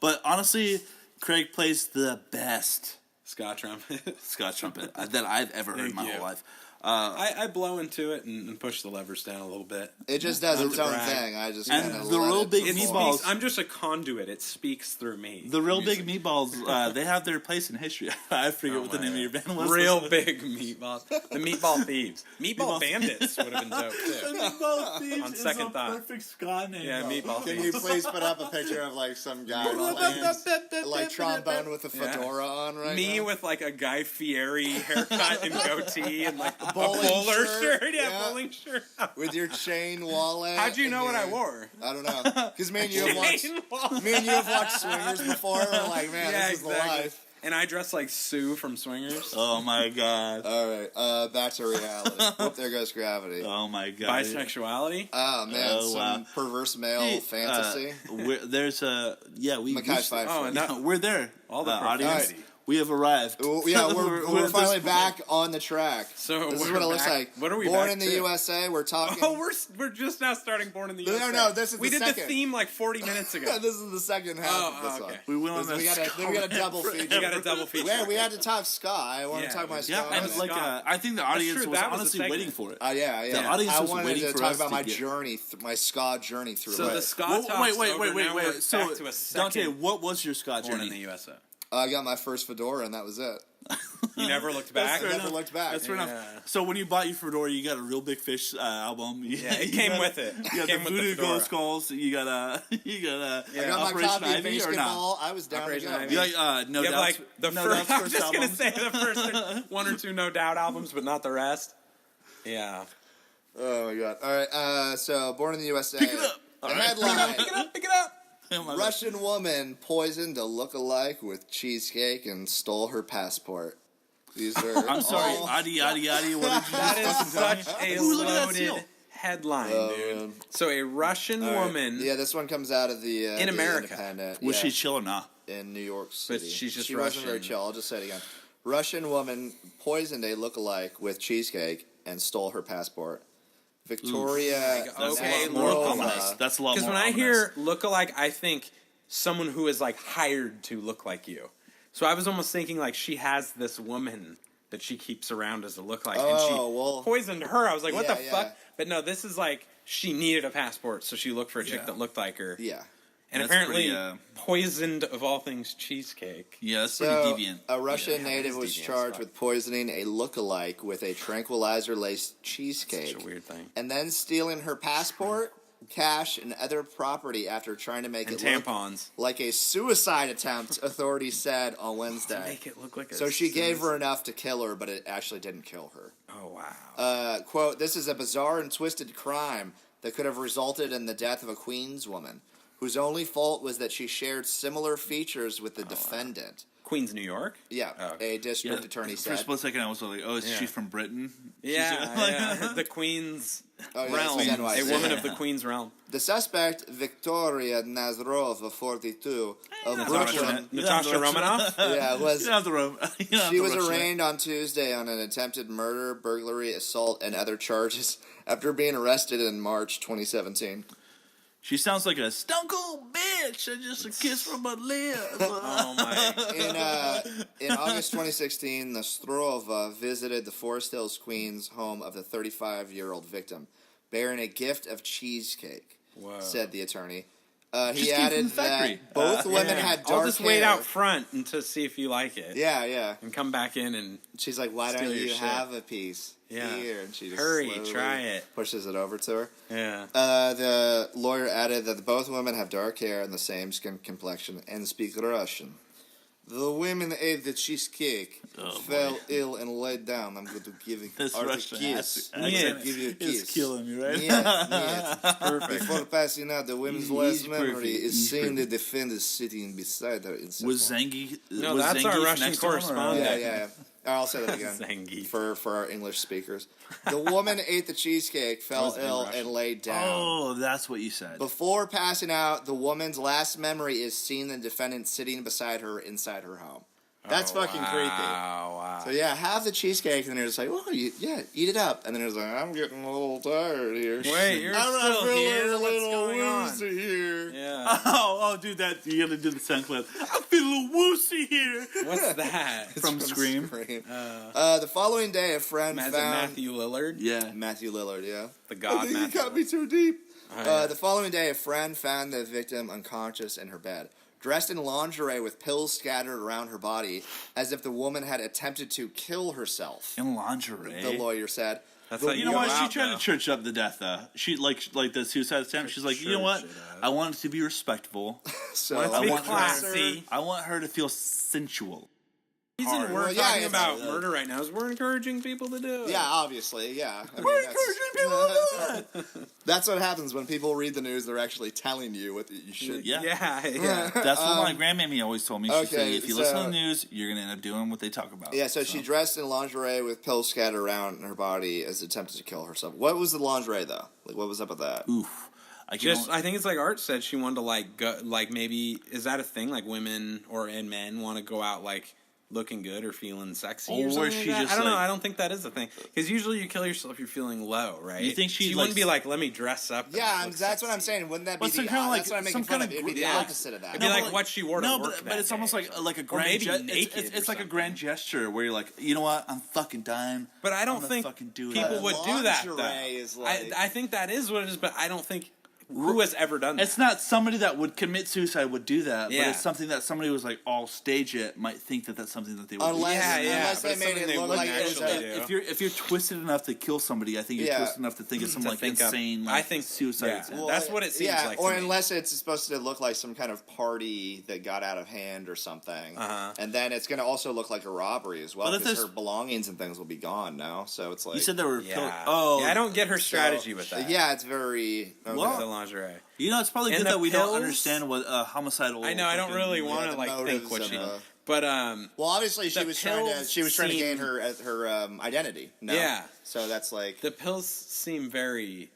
But honestly, Craig plays the best Ska trumpet. ska trumpet that I've ever heard in my Thank you. whole life. I blow into it and push the levers down a little bit. It just does its own brag. thing. I just And kind of the real big It meatballs. speaks, I'm just a conduit. It speaks through me. The real Music. big meatballs, they have their place in history. I forget what the name of your band was. Real big meatballs. The Meatball Thieves. Meatball Bandits would have been dope too. Meatball Thieves On is second a thought. perfect ska name. Yeah, bro. Meatball Can Thieves. you please put up a picture of like some guy playing like trombone with a fedora on right Me now? with like a Guy Fieri haircut and goatee and like a bowling bowler shirt, shirt. Yeah, yeah. bowling shirt. With your chain wallet. How'd you and know what I your- wore? I don't know. Because me and you have watched Swingers before. We're like, man, Yeah, this is the exactly. life. And I dress like Sue from Swingers. Oh my god. All right, back to reality. Whoop, there goes gravity. Oh my god. Bisexuality. Oh man, Oh, some wow. perverse male fantasy. There's a we Mackay Pfeiffer. Oh, and that, we're there. all the audience. profanity. We have arrived. Well, yeah, we're at finally this back on the track. So this is we're what it looks back- like. What are we Born back in the to? USA. We're talking. Oh, we're just now starting Born in the USA. No, this is we the did second. the theme like 40 minutes ago. this is the second half of this okay. one. We went on We this. got a double feature. We got a double feature. Yeah, we had to talk ska. I want Yeah, to talk my ska. Yeah, and was like Scott. I think the audience true, was that was a honestly segment. waiting for it. Yeah. The audience I was wanted waiting to for talk us about to my get- journey, my ska journey through So life. the ska Well, talk's over. Now wait. we're So back to a second Dante, what was your ska Born in journey? the USA. I got my first fedora, and that was it. You never looked back. I never looked back. That's fair Yeah. enough. So when you bought your fedora, you got a Real Big Fish album. Yeah, it came with it. You It got came the with the Voodoo fedora. Ghost Skulls. You got I got my Operation copy of Ivy or not? basketball. I was down to Operation go. Ivy. You got No You have Doubt's like the No first. Doubt's I'm just gonna album. say the first one or two No Doubt albums, but not the rest. Yeah. Oh my god! All right, so Born in the USA. Pick it up. The headline: Pick it up. Oh my God. Russian woman poisoned a look-alike with cheesecake and stole her passport. These are. I'm sorry, all- Adi. What did you That just is fucking tell me? such a Ooh, look at that loaded seal. headline, Oh, dude. man. So a Russian All right. woman, Yeah, this one comes out of the In the America. Independent. Was yeah, she chill or not? in New York City? she's just she wasn't very Russian. chill. I'll just say it again. Russian woman poisoned a look-alike with cheesecake and stole her passport. Victoria. That's Okay, a lot more Laurel. ominous. That's a lot more. because when I ominous. hear look-alike, I think someone who is like hired to look like you. So I was almost thinking like she has this woman that she keeps around as a look-alike, and she Oh, well. poisoned her. I was like, what Yeah, the yeah. fuck? But no, this is like she needed a passport, so she looked for a chick Yeah. that looked like her. Yeah. And That's apparently pretty, poisoned of all things cheesecake. Yeah, that's So, pretty deviant. a Russian Yeah, native it is was deviant as charged fuck. with poisoning a look-alike with a tranquilizer-laced cheesecake. Such a weird thing. And then stealing her passport, cash, and other property after trying to make And it look tampons. like a suicide attempt, authorities said on Wednesday. Make it look like a So she gave her enough to kill her, but it actually didn't kill her. Oh, wow. Quote, this is a bizarre and twisted crime that could have resulted in the death of a Queens woman. whose only fault was that she shared similar features with the defendant. Queens, New York? Yeah, a district attorney said. For a split second, I was like, "Oh, is she from Britain?" Yeah, the Queen's realm. A woman of the Queen's realm. The suspect, Victoria Nazarova, 42, of Brooklyn. Natasha Romanoff? Yeah, she was arraigned on Tuesday on an attempted murder, burglary, assault, and other charges after being arrested in March 2017. She sounds like a stone cold bitch and just a kiss from my lips. Oh my! In August 2016, Nastrova visited the Forest Hills, Queens home of the 35-year-old victim, bearing a gift of cheesecake. Whoa. Said the attorney. He added that both women had dark hair. I'll just wait out front and to see if you like it. Yeah. And come back in and she's like, "Why don't you have a piece here?" And she just hurry, try it. Pushes it over to her. Yeah. The lawyer added that both women have dark hair and the same skin complexion and speak Russian. The women ate the cheesecake, fell ill, and laid down. I'm going to give you a kiss. Give you a kiss. It's killing me, right? Yes. Perfect. Before passing out, the women's last memory is seeing the defendant sitting beside her. Was Zangief? No, that's our Russian correspondent. Yeah. I'll say that again for our English speakers. The woman ate the cheesecake, fell ill, and laid down. Oh, that's what you said. Before passing out, the woman's last memory is seeing the defendant sitting beside her inside her home. That's fucking creepy. Wow. So yeah, have the cheesecake, and they're just like, "Oh, eat it up," and then it's like, "I'm getting a little tired here." Wait, you're still here? What's going on? Here. Yeah. Oh, dude, you gotta do the sound clip. I feel a little woozy here. What's that? From Scream. The following day, a friend found Matthew Lillard. Yeah, Matthew Lillard. Yeah, the god. I think Matthew you got me too deep. Oh, yeah. The following day, a friend found the victim unconscious in her bed, dressed in lingerie with pills scattered around her body, as if the woman had attempted to kill herself. In lingerie? The lawyer said. That's you know what? She tried to church up the death, though. She, like the suicide attempt, she's like, you know what? I want it to be respectful. So I want classy. I want her to feel sensual. The reason we're talking about murder right now is we're encouraging people to do it. Yeah, obviously, yeah. We're encouraging people to do it. That's what happens when people read the news. They're actually telling you what you should. Yeah. That's what my grandmammy always told me. She said, if you listen to the news, you're going to end up doing what they talk about. Yeah, so she dressed in lingerie with pills scattered around her body as attempted to kill herself. What was the lingerie, though? Like, what was up with that? Oof. I think it's like Art said. She wanted to go, maybe, is that a thing? Like women and men want to go out looking good or feeling sexy or something like that? I don't know. I don't think that is a thing. Because usually you kill yourself if you're feeling low, right? You think she wouldn't be like, let me dress up. Yeah, that's what I'm saying. Wouldn't that be the that's what I'm making fun of. It'd be the opposite of that. It'd be like what she wore to work but it's almost like a grand it's like a grand gesture where you're like, you know what? I'm fucking dying. But I don't think people would do that, though. I think that is what it is, but I don't think who has ever done that? It's not somebody that would commit suicide would do that, but it's something that somebody was like, I'll stage it, might think that that's something that they would do. Unless they made it look like if you're twisted enough to kill somebody, I think you're twisted enough to think of something insane. I think suicide. Yeah. Well, that's what it seems like. Or unless it's supposed to look like some kind of party that got out of hand or something, and then it's going to also look like a robbery as well because her belongings and things will be gone now. So it's like you said there were. I don't get her strategy with that. Yeah, it's very lingerie. You know, it's probably good that we don't understand what homicidal. I know. I don't really want to think what she. But well, obviously she was trying to gain her identity. No? Yeah. So that's like the pills seem very.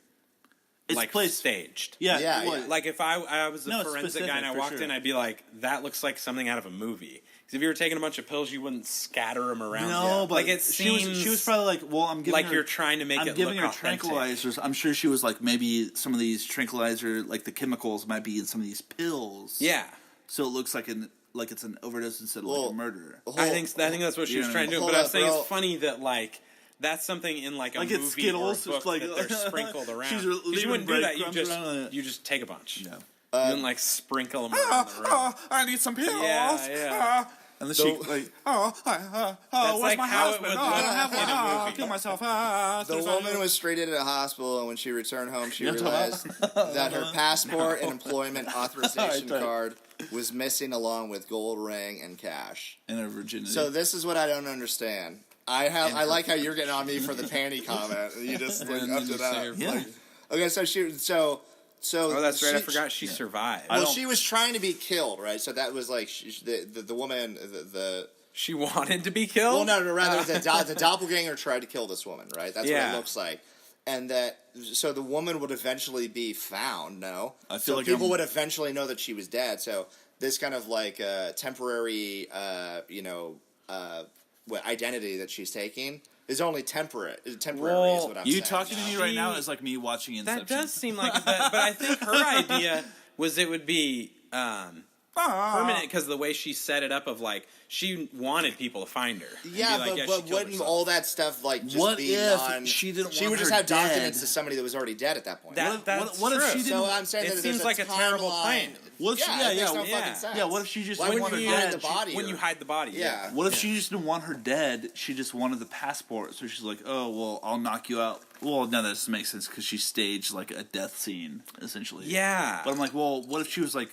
Staged. Yeah. Like if I was a forensic guy and I walked in, I'd be like, that looks like something out of a movie. Because if you were taking a bunch of pills, you wouldn't scatter them around. No, but it seems she was probably like, well, I'm giving her, you're trying to make it look authentic. I'm giving her tranquilizers. I'm sure she was like, maybe some of these tranquilizer, like the chemicals, might be in some of these pills. Yeah. So it looks like it's an overdose instead of like a murder. I think that's what she was trying to do. But I was saying it's funny that that's something in a movie Skittles, or a book that they're sprinkled around. You wouldn't do that. You just take a bunch. No. You wouldn't sprinkle them around the room. I need some pills. Yeah. And then where's my husband? I don't have one. I'll kill myself. The woman was straight into the hospital, and when she returned home, she realized that her passport and employment authorization card was missing, along with gold ring and cash. And her virginity. So this is what I don't understand. I like how you're getting on me for the panty comment. You just up to that. Yeah. Okay, so So that's right. I forgot she survived. Well, she was trying to be killed, right? So that was like the woman. She wanted to be killed. Well, no, rather the doppelganger tried to kill this woman, right? That's what it looks like. And so the woman would eventually be found. No, I feel like people would eventually know that she was dead. So this kind of like temporary, identity that she's taking is only temporary. Temporary is what I'm saying. You talking to me right now is like me watching Inception. That does seem like that, but I think her idea was it would be permanent because the way she set it up of like she wanted people to find her. Yeah, but wouldn't all that stuff like just be she didn't? She would just have documents to somebody that was already dead at that point. What if she didn't? So I'm saying it that seems like a terrible plan. What if Yeah, what if she just Why didn't want wouldn't her you hide dead? the body? When you hide the body, Yeah. What if she just didn't want her dead? She just wanted the passport, so she's like, "Oh, well, I'll knock you out." Well, no, that doesn't make sense because she staged like a death scene essentially. Yeah, but I'm like, well, what if she was like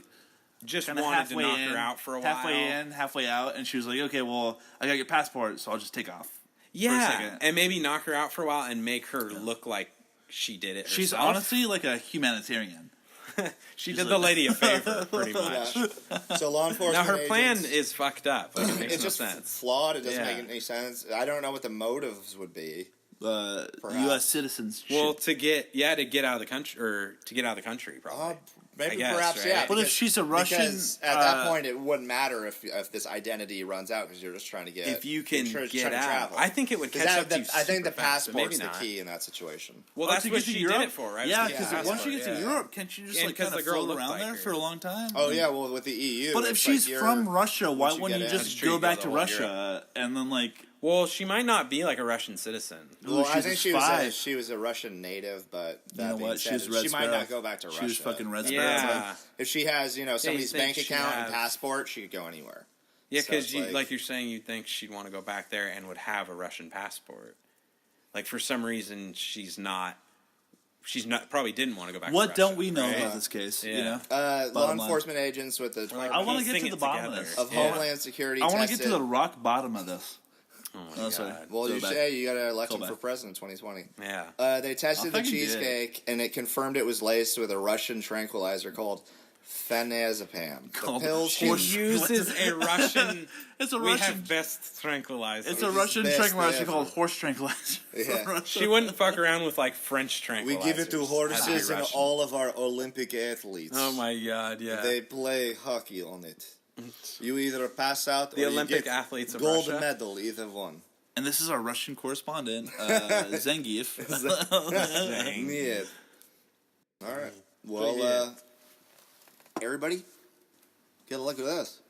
just wanted to knock her out for a while, halfway in, halfway out, and she was like, "Okay, well, I got your passport, so I'll just take off." Yeah, and maybe knock her out for a while and make her look like she did it herself. She's honestly like a humanitarian. She did the lady a favor, pretty much. So law enforcement. Now her plan is fucked up. Like, it makes it's no just sense. Flawed. It doesn't make any sense. I don't know what the motives would be. U.S. citizens. Well, to get out of the country, or to get out of the country, probably. Maybe guess, perhaps, right? yeah. But if she's a Russian, because at that point it wouldn't matter if this identity runs out because you're just trying to get. If you can get out, travel. I think it would catch up to you. I think the fast, passport's the key in that situation. Well, that's what she did it for, right? Yeah, because once she gets to Europe, can't she just like kind of float around there for a long time? Oh yeah, well with the EU. But if she's from Russia, why wouldn't you just go back to Russia and then like? Well, she might not be like a Russian citizen. Well, I think she was a Russian native, but that being said, she might not go back to Russia. She was fucking Red Sparrow. Yeah. If she has, somebody's bank account and passport, she could go anywhere. Yeah, because like you're saying, you'd think she'd want to go back there and would have a Russian passport. Like for some reason, she's not. Probably didn't want to go back. What to Russia, don't we know about this case? Yeah. Law enforcement agents with the. I want to get to the bottom of this. Of Homeland Security. I want to get to the rock bottom of this. Oh my God. Well, you got an election for president in 2020. Yeah. They tested the cheesecake, and it confirmed it was laced with a Russian tranquilizer called fan-fav. The pills she uses a Russian. It's a we Russian. have best tranquilizer. It's a Russian tranquilizer called horse tranquilizer. Yeah. She wouldn't fuck around with like French tranquilizers. We give it to horses and all of our Olympic athletes. Oh my God! Yeah. They play hockey on it. You either pass out the or Olympic you get athletes of gold Russia. medal, either one. And this is our Russian correspondent, Zangief. Yeah. All right. Well, everybody, get a look at this.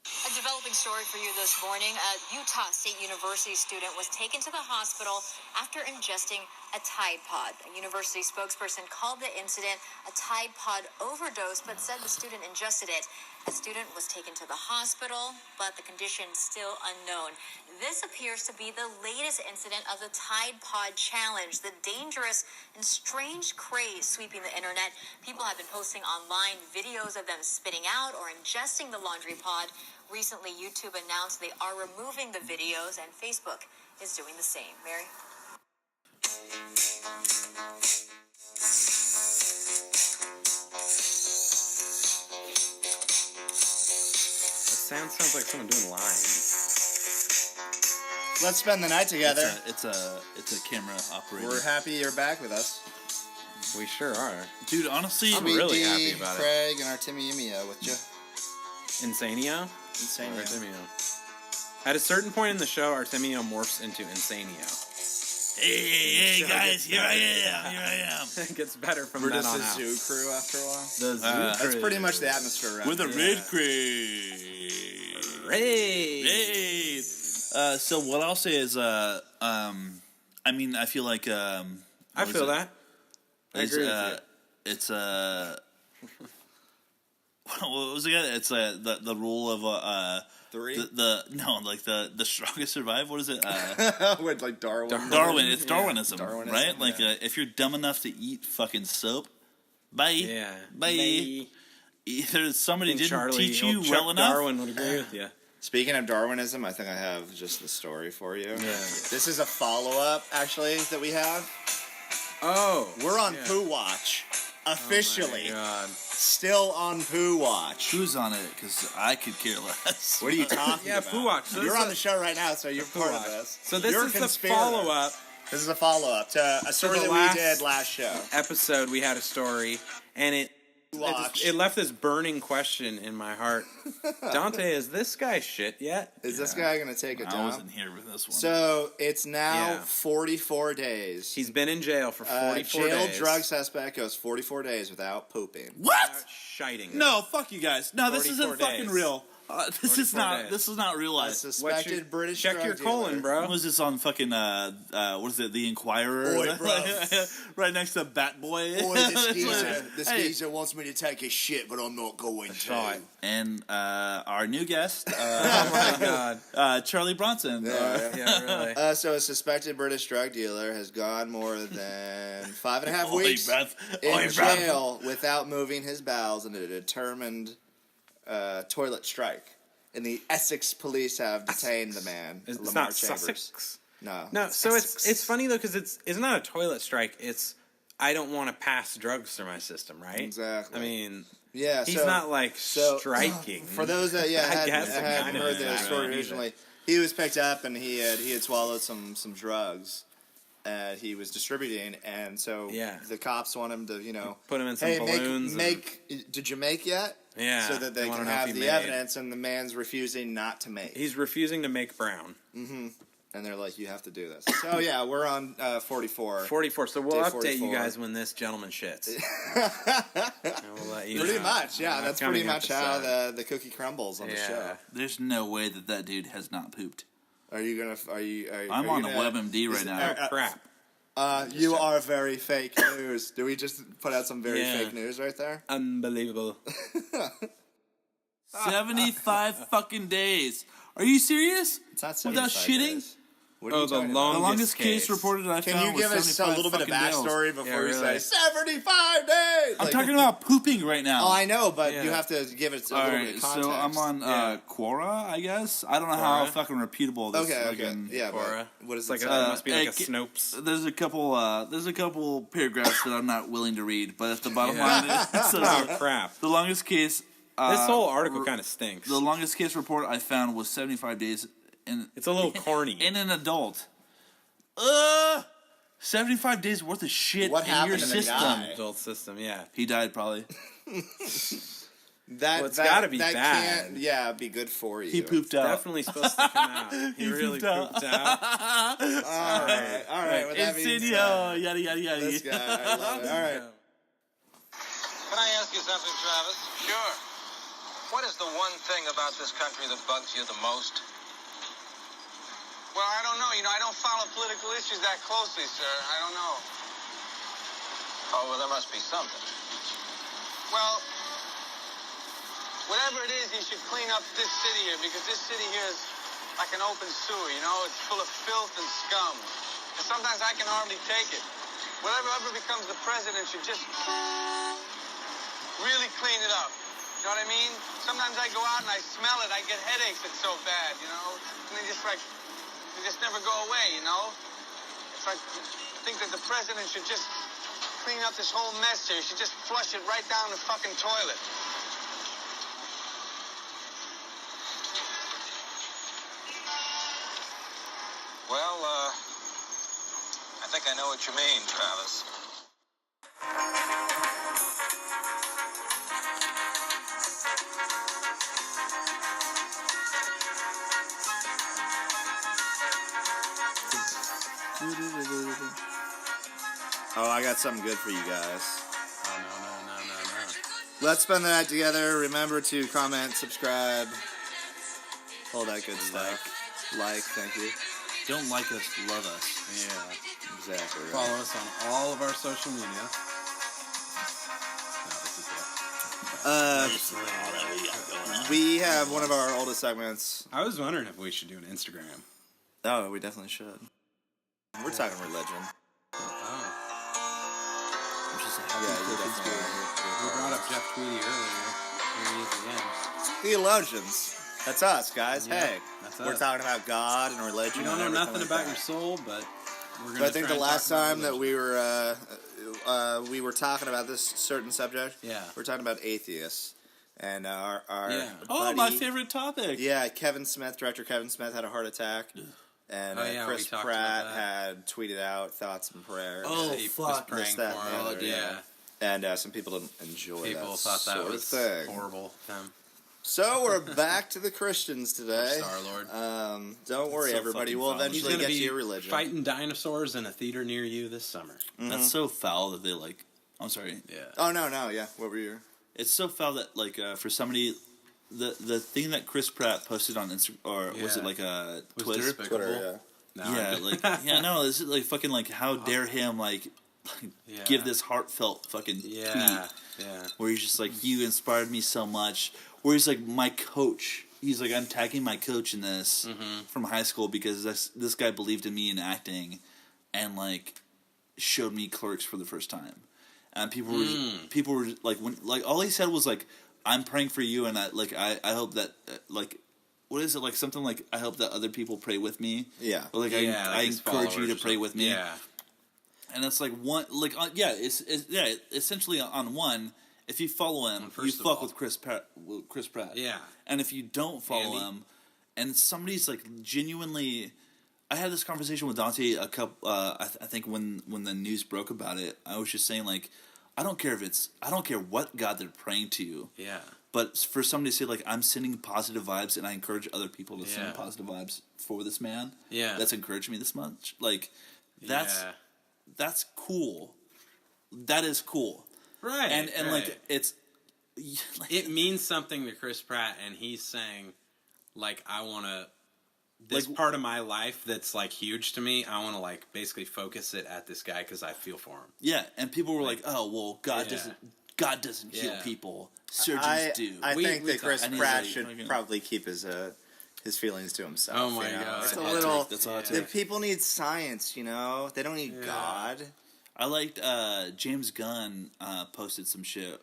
A developing story for you this morning. A Utah State University student was taken to the hospital after ingesting a Tide Pod. A university spokesperson called the incident a Tide Pod overdose, but said the student ingested it. The student was taken to the hospital, but the condition still unknown. This appears to be the latest incident of the Tide Pod Challenge, the dangerous and strange craze sweeping the internet. People have been posting online videos of them spitting out or ingesting the laundry pod. Recently, YouTube announced they are removing the videos, and Facebook is doing the same. Mary? Sounds like someone doing lines. Let's spend the night together. It's a camera operator. We're happy you're back with us. We sure are. Dude, honestly, I'm really happy about Craig and ARTEMIO with you. Insanio? Insanio. At a certain point in the show, ARTEMIO morphs into Insanio. Hey, guys, here I am. It gets better from We're then just on a out. zoo crew after a while. The zoo That's pretty much the atmosphere around With a here. red crate. Raid. So what I'll say is, I mean, I feel like, I feel that. I agree with you. It's what was it again? It's the rule of Three? The strongest survive. What is it? With like Darwin. Darwin. It's Darwinism, Darwinism, right? Like yeah. if you're dumb enough to eat fucking soap, bye. Yeah. Bye. Either somebody didn't Charlie, teach you Chuck well enough. Darwin would agree with you. Speaking of Darwinism, I think I have just the story for you. Yeah. This is a follow-up, actually, that we have. Oh. We're on POO Watch. officially God. still on POO Watch. Who's on it? Because I could care less. What are you talking about? POO Watch. So You're on the show right now, so you're part of this. So this You're is the conspirator. follow-up. This is a follow-up to a story that we did last show. Episode, we had a story, and it left this burning question in my heart. Dante, is this guy shit yet? Is this guy going to take it down? I wasn't here with this one. So it's now 44 days. He's been in jail for 44 days. Jailed drug suspect goes 44 days without pooping. What? Shiting. No, fuck you guys. No, this isn't fucking real. This is not. days. This is not real life. Suspected British check drug your colon, dealer. bro. What was this on fucking what is it, The Inquirer? Oi, bruv. Right next to Bat Boy. Boy, this geezer wants me to take his shit, but I'm not going to. Right. And our new guest, Oh my God. Charlie Bronson. Yeah, really. So a suspected British drug dealer has gone more than 5.5 weeks in jail without moving his bowels in a determined toilet strike. And the Essex police have detained the man. It's Lamar not Chambers. Sussex. No. So it's funny though because it's not a toilet strike. It's I don't want to pass drugs through my system, right? Exactly. I mean, yeah, he's not like striking. For those that hadn't heard the story either. originally, he was picked up and he had swallowed some drugs. He was distributing, and so the cops want him to, put him in some balloons. Did you make yet? Yeah, so that they can have the evidence, and the man's refusing not to make. He's refusing to make brown. Mm-hmm. And they're like, you have to do this. So yeah, we're on 44. 44. So we'll update 44. you guys when this gentleman shits. We'll let you pretty know. much, yeah. That's pretty much how episode. the cookie crumbles on the show. There's no way that dude has not pooped. Are you gonna? I'm on the WebMD right now. Crap. You are very fake news. Do we just put out some very fake news right there? Unbelievable. 75 fucking days. Are you serious? It's not 75 without shitting. Days. What are you the talking about? The longest case reported I Can found you give was us a little bit of 75 fucking backstory before you really. say 75 days? I'm talking about pooping right now. Oh, I know, but you have to give it a little bit of context. So I'm on Quora, I guess. I don't know how fucking reputable this is. Okay. Yeah, Quora. What is It's it? like it must be like a Snopes. There's a couple paragraphs that I'm not willing to read, but at the bottom line it says Oh, crap. the longest case. This whole article kind of stinks. The longest case report I found was 75 days. It's a little corny. In an adult. 75 days worth of shit What in happened your to the system. guy? Adult system, yeah. He died probably. It's gotta be bad. Can't, be good for you. He pooped out. Definitely supposed to come out. He really pooped out. All right. With that being said, yada yada yada. this guy, I love it. All right. Can I ask you something, Travis? Sure. What is the one thing about this country that bugs you the most? Well, I don't know. I don't follow political issues that closely, sir. I don't know. Oh, well, there must be something. Well, whatever it is, you should clean up this city here, because this city here is like an open sewer, It's full of filth and scum. And sometimes I can hardly take it. Whatever becomes the president should just really clean it up. You know what I mean? Sometimes I go out and I smell it. I get headaches. It's so bad, And they just never go away, It's like, I think that the president should just clean up this whole mess here. He should just flush it right down the fucking toilet. Well, I think I know what you mean, Travis. Oh, I got something good for you guys. Oh, no. Let's spend the night together. Remember to comment, subscribe, all that good stuff. Like, thank you. Don't like us, love us. Yeah. Exactly. Right. Follow us on all of our social media. We have one of our oldest segments. I was wondering if we should do an Instagram. Oh, we definitely should. We're talking religion. Oh. Yeah, you definitely. We brought up Jeff Tweedy earlier. Here he is again. Theologians. That's us, guys. Yeah, hey, that's we're us. talking about God and religion. We don't know and everything nothing like about that. your soul, but we're But going I think the last time that we were we were talking about this certain subject. Yeah. We're talking about atheists. And our Yeah. buddy, my favorite topic. Yeah, director Kevin Smith had a heart attack. And Chris Pratt had tweeted out thoughts and prayers. Oh, he was praying for him. Oh, yeah. And some people didn't enjoy that. People thought that was horrible. So we're back to the Christians today. Star-Lord. Don't worry, everybody. We'll eventually get to your religion. Fighting dinosaurs in a theater near you this summer. Mm-hmm. That's so foul that they I'm sorry. Yeah. Oh no, yeah. What were you? It's so foul that for somebody, the thing that Chris Pratt posted on Instagram, or was it like a Twitter? Twitter, yeah. No, no, this is fucking how dare him give this heartfelt fucking tweet. Yeah. Where he's just you inspired me so much. Where he's my coach. He's I'm tagging my coach in this from high school because this guy believed in me in acting, and showed me Clerks for the first time, and people were when all he said was I'm praying for you, and I hope that what is it something I hope that other people pray with me. Yeah. Or I encourage you to pray with me. Yeah. And it's one it's essentially on one. If you follow him, you fuck with Chris Pratt. Yeah. And if you don't follow him, and somebody's genuinely, I had this conversation with Dante a couple. I think when the news broke about it, I was just saying I don't care what God they're praying to. Yeah. But for somebody to say I'm sending positive vibes, and I encourage other people to send positive vibes for this man. Yeah. That's encouraged me this much. That's cool. That is cool. Right. And it's it means something to Chris Pratt, and he's saying I want to this part of my life that's huge to me. I want to basically focus it at this guy because I feel for him. Yeah, and people were oh well, God doesn't heal people. Surgeons do. I think that Chris Pratt should probably keep his feelings to himself. Oh my God! It's a little. That's all the people need science, They don't need God. I liked James Gunn posted some shit.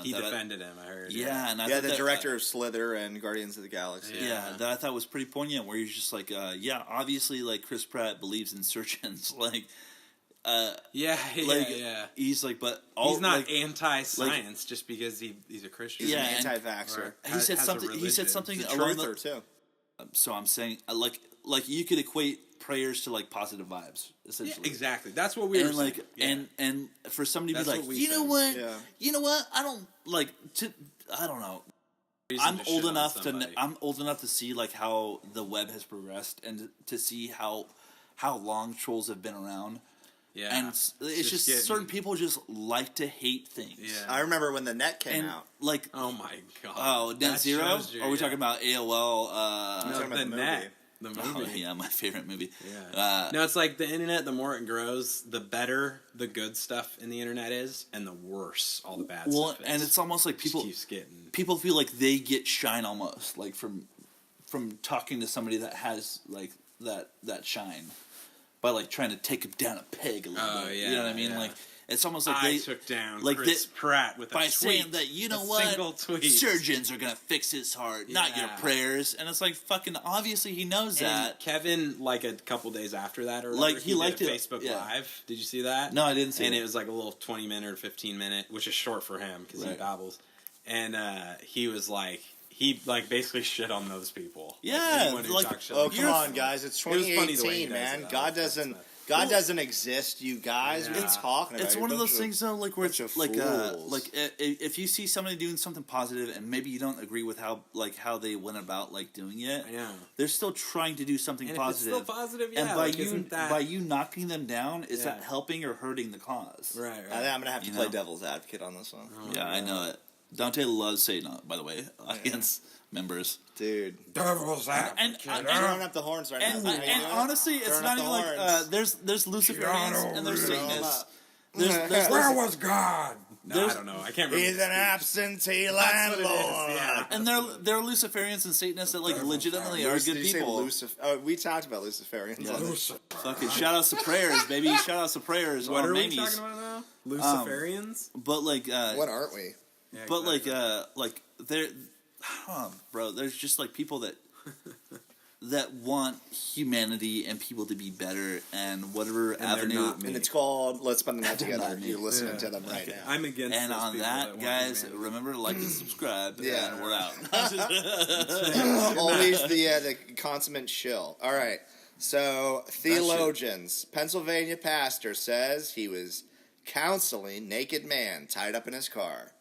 He defended him, I heard. Yeah, and the director of Slither and Guardians of the Galaxy. Yeah, that I thought was pretty poignant. Where he's just obviously Chris Pratt believes in surgeons. He's but all, he's not anti-science just because he's a Christian. He's an anti-vaxxer. He said something. He said something along the. Too. So I'm saying you could equate prayers to positive vibes, essentially. Yeah, exactly. That's what we were saying. And for somebody to be you know what? Yeah. You know what? I don't I don't know. I'm old enough to see how the web has progressed and to see how long trolls have been around. Yeah. And it's just certain people just like to hate things. Yeah. I remember when the net came out. Oh my God. Oh, Net Zero? Or are we talking about AOL? No, the net. The movie. Oh, yeah, my favorite movie. Yeah. No, it's the internet, the more it grows, the better the good stuff in the internet is, and the worse all the bad stuff is. And it's almost people feel they get shine almost, from talking to somebody that has, that shine. By trying to take him down a peg a little bit. Yeah, you know what I mean? It's almost I took down Chris Pratt with a tweet. By saying that, single tweet. Surgeons are going to fix his heart, not your prayers. And it's fucking obviously he knows that. Kevin, a couple days after that, or he liked it. Facebook Live. Did you see that? No, I didn't see it. And it was a little 20-minute or 15-minute, which is short for him because he babbles. And he was he basically shit on those people. Yeah, come on, guys! It's 2018, man. God doesn't exist. You guys, what are you talking about? It's one of those things, though, where it's if you see somebody doing something positive and maybe you don't agree with how they went about doing it, they're still trying to do something positive. It's still positive, yeah. And by you knocking them down, is that helping or hurting the cause? Right. I think I'm gonna have to play devil's advocate on this one. I know it. Dante loves Satan, by the way, audience members. Dude. Devil's advocate. And throwing up the horns right now. And honestly, it's not even there's Luciferians and there's Satanists. Where was God? No, I don't know. I can't remember. He's an absentee landlord. And they're Luciferians and Satanists that legitimately are good people. We talked about Luciferians. Fucking shout outs to prayers, baby. Shout outs to prayers. What are we talking about now? Luciferians? But what aren't we? Yeah, but they're, bro. There's just people that that want humanity and people to be better and whatever avenue. And it's called Let's Spend the Night Together. You're listening to them right now. I'm against And those on people that, want guys, humanity. remember to like and subscribe. Yeah. And we're out. Always the consummate shill. All right. So, Theologians, Pennsylvania pastor says he was counseling naked man tied up in his car.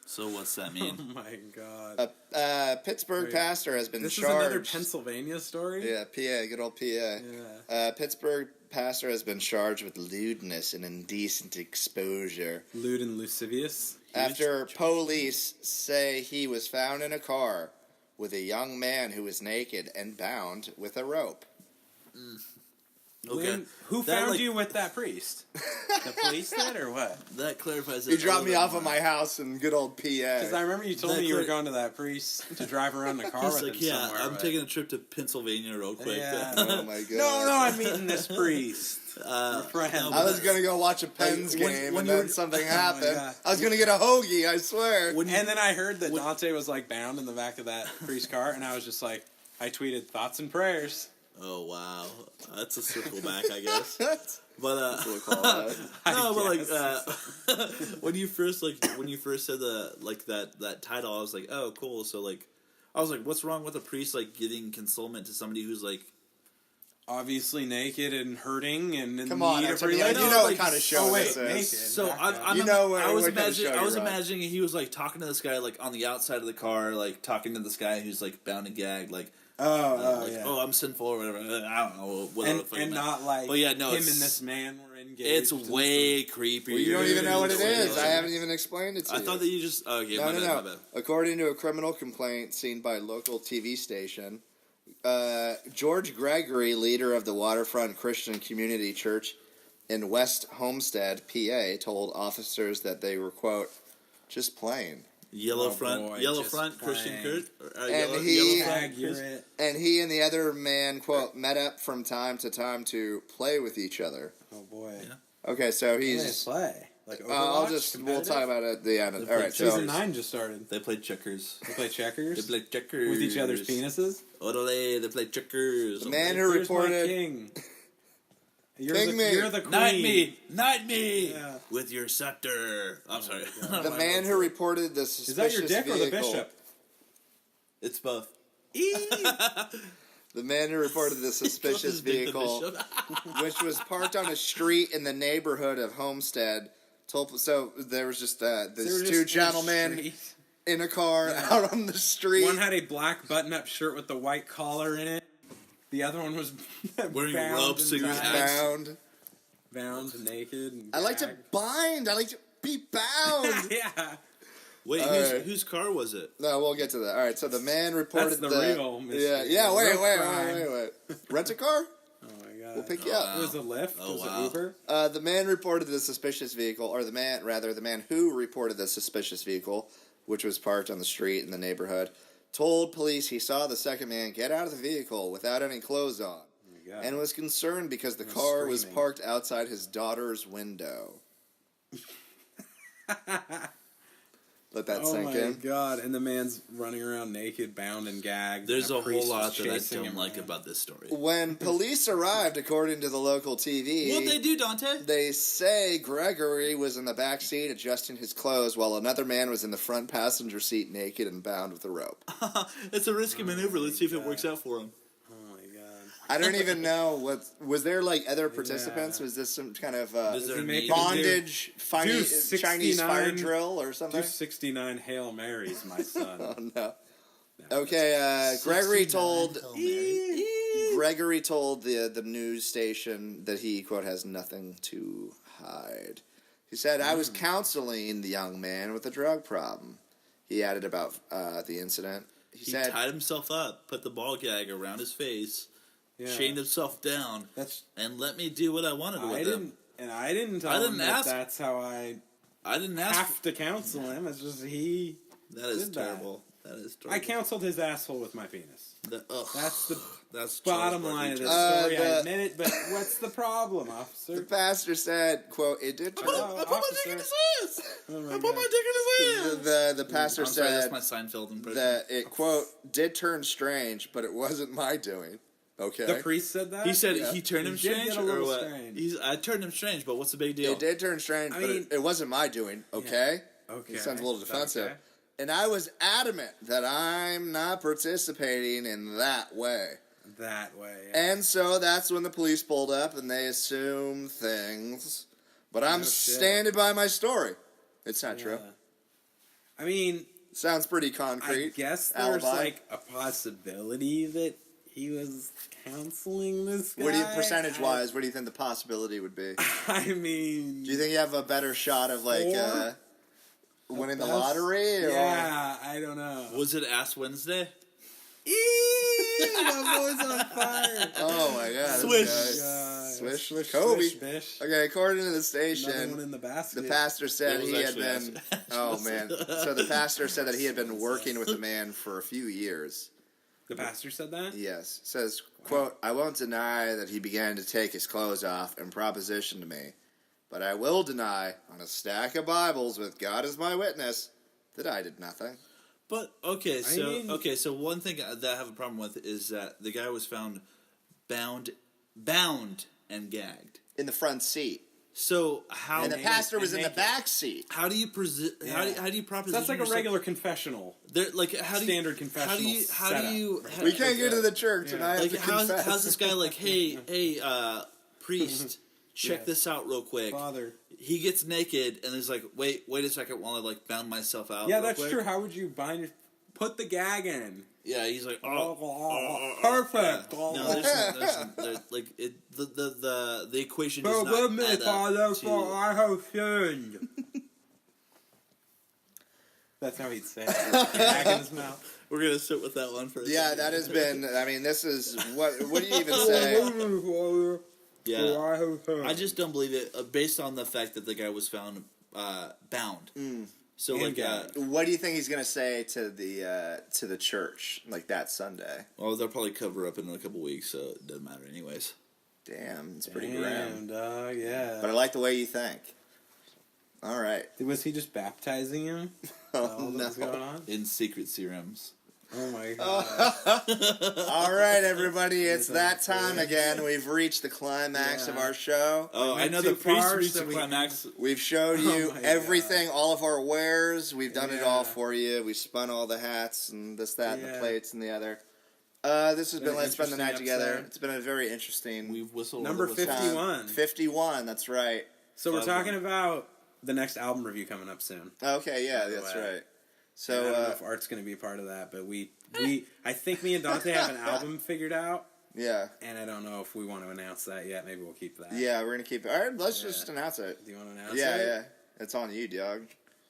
So what's that mean? Oh my god. A Pittsburgh pastor has been This charged. is another Pennsylvania story? Yeah, PA, good old PA. Yeah. Pittsburgh pastor has been charged with lewdness and indecent exposure. Lewd and lascivious. After police say he was found in a car with a young man who was naked and bound with a rope. Okay. Lynn, who That, found like- you with that priest? The police did, or what? That clarifies it. He a dropped little me bit off more. at my house in good old PA. Because I remember you told That me you were clear- going to that priest to drive around the car He's with like, him yeah, somewhere. I'm but- taking a trip to Pennsylvania real quick. Yeah. Oh my god. No, I'm meeting this priest. We're friends. I was gonna go watch a Pens when- game, when and you then were- something my happened. God. I was gonna get a hoagie, I swear. And then I heard that Dante was like bound in the back of that priest car, and I was just like, I tweeted thoughts and prayers. Oh wow, that's a circle back, I guess. But We'll call that. no, but guess. like when you first said that title, I was like, oh cool. So like, I was like, what's wrong with a priest like giving consolement to somebody who's like Obviously naked and hurting and in Come on, need of Artemio, relief. you know like, what kind of show oh, wait, this is. naked. So Back up. I'm, You know I was what kind of show you're on. imagining he was like talking to this guy like on the outside of the car, like talking to this guy who's like bound and gagged, like like, yeah. oh I'm sinful or whatever. I don't know whatever. the fuck and it meant. not like But yeah, no, him and it's- this man were engaged. It's and way creepier. Well, you don't even know what it is. I I haven't even explained it to you. thought that you just okay. my bad, my bad. According to a criminal complaint seen by a local TV station, George Gregory, leader of the Waterfront Christian Community Church in West Homestead, PA, told officers that they were, quote, just playing. Yellow Oh, front, boy, yellow just front, Christian playing. Kurt. And he- yellow front, Tag, you're it. And he and the other man, quote, met up from time to time to play with each other. Oh boy. Yeah. Okay, so What do they he's... play? Like I'll Overwatch? just... We'll Competitive? talk about it at the end. They All right, play so... Season 9 just started. They played checkers. They play checkers? They play checkers With each other's penises? Orale, they play checkers. The man who Where's my reported... king? You're King the, me. you're the queen. Knight me, Yeah. with your scepter. I'm sorry. The man who reported the Is suspicious that your dick or the vehicle... bishop? It's both. The man who reported the suspicious His dick, the vehicle, bishop. which was parked on a street in the neighborhood of Homestead, told... So there was just They were these just two in the gentlemen street. in a car out on the street. One had a black button-up shirt with the white collar in it. The other one was Wearing bound ropes and in your tied. hands. Bound, naked. And I like to gagged. bind. I like to be bound. Yeah. Wait, Alright. whose car was it? No, we'll get to that. All right, so the man reported That's the real mystery. Yeah, The real wait. crime. Rent a car? Oh my god. We'll pick you up. It was a Lyft. Oh, it was wow. an Uber. The man reported the suspicious vehicle, or the man who reported the suspicious vehicle, which was parked on the street in the neighborhood, told police he saw the second man get out of the vehicle without any clothes on, Oh my god. and was concerned because the was car was screaming. parked outside his daughter's window. Let that Oh sink my in. god! And the man's running around naked, bound and gagged. There's and a priest whole lot was that I chasing don't him like around. about this story. When police arrived, according to the local TV, What'd they do, Dante? they say Gregory was in the back seat adjusting his clothes while another man was in the front passenger seat naked and bound with a rope. It's a risky maneuver. Let's see if it works out for him. Oh my god! I don't even know what... Was there, like, other participants? Was this some kind of Is there he a make need? it a bondage, Do Chinese fire 69 drill or something? Do 69 Hail Marys, my son. Oh, no. Okay, Gregory told... Gregory told the news station that he, quote, has nothing to hide. He said, I was counseling the young man with a drug problem. He added about the incident. He said, tied himself up, put the ball gag around his face, Yeah. chained himself down, That's and let me do what I wanted I with didn't, him. and I didn't tell I him didn't that ask- that's how I I didn't ask. have to counsel him. It's just he. That is did that. terrible. That is terrible. I counseled his asshole with my penis. That's the That's bottom Charles line of this Barkley. story. I the- admit it, but what's the problem, the officer? pastor said, quote, it did turn Oh, I put my dick in officer. his ass. Oh my I put God. my dick in his The pastor I'm sorry, said that's my Seinfeld impression. that it, quote, did turn strange, but it wasn't my doing. Okay. The priest said that? He said he turned him He did strange, get a or little what? strange. I turned him strange, but what's the big deal? It did turn strange, but it wasn't my doing. Okay. Okay. It sounds a little defensive. Okay. And I was adamant that I'm not participating in that way. That way. Yeah. And so that's when the police pulled up and they assumed things. But I'm standing by my story. It's not true. I mean, sounds pretty concrete. I guess there's like a possibility that he was counseling this guy. What do you, percentage-wise, what do you think the possibility would be? I mean, do you think you have a better shot of like winning the lottery? Or? Yeah, I don't know. Was it Ass Wednesday? That boy's on fire. Oh my god. Swish. Kobe. Swish. Okay, according to the station, another one in the basket. The pastor said he had been oh man. So the pastor said that he had been working with the man for a few years. The pastor said that? Yes. Says, quote, I won't deny that he began to take his clothes off and proposition to me, but I will deny on a stack of Bibles with God as my witness that I did nothing. But so one thing that I have a problem with is that the guy was found bound and gagged in the front seat. So how? And the pastor was in the back seat. How do you present? How do you proposition? So that's like a regular confessional. Like standard confessional. How do you? We can't get to the church, and I have to confess. How's this guy like? Hey, priest, check this out real quick. Father. He gets naked, and he's like, wait a second, while I like bound myself out. Yeah, that's true. How would you put the gag in? Yeah, he's like, perfect. No, there's like the equation does not add up to... I have sinned. That's how he'd say it. Gag in his mouth. We're gonna sit with that one for a second. That has been. I mean, this is what do you even say? Yeah, I just don't believe it based on the fact that the guy was found bound. So like, what do you think he's gonna say to the church like that Sunday? Well, they'll probably cover up in a couple weeks, so it doesn't matter anyways. Damn, it's pretty grim. Dog, yeah. But I like the way you think. All right. Was he just baptizing him? Oh no. What's going on? In secret serums. Oh my god. All right, everybody, it's that time again. We've reached the climax of our show. Oh, I know the priest reached the climax. We've showed you everything, all of our wares. We've done it all for you. We spun all the hats and this, that, and the plates and the other. This has been Let's Spend the Night Together. It's been a very interesting... We've whistled number 51. 51, that's right. So we're talking about the next album review coming up soon. Okay, yeah, that's right. So I don't know if Art's going to be a part of that, but I think me and Dante have an album figured out. Yeah. And I don't know if we want to announce that yet. Maybe we'll keep that. Yeah, we're going to keep it. All right, let's just announce it. Do you want to announce it? Yeah. It's on you, dog.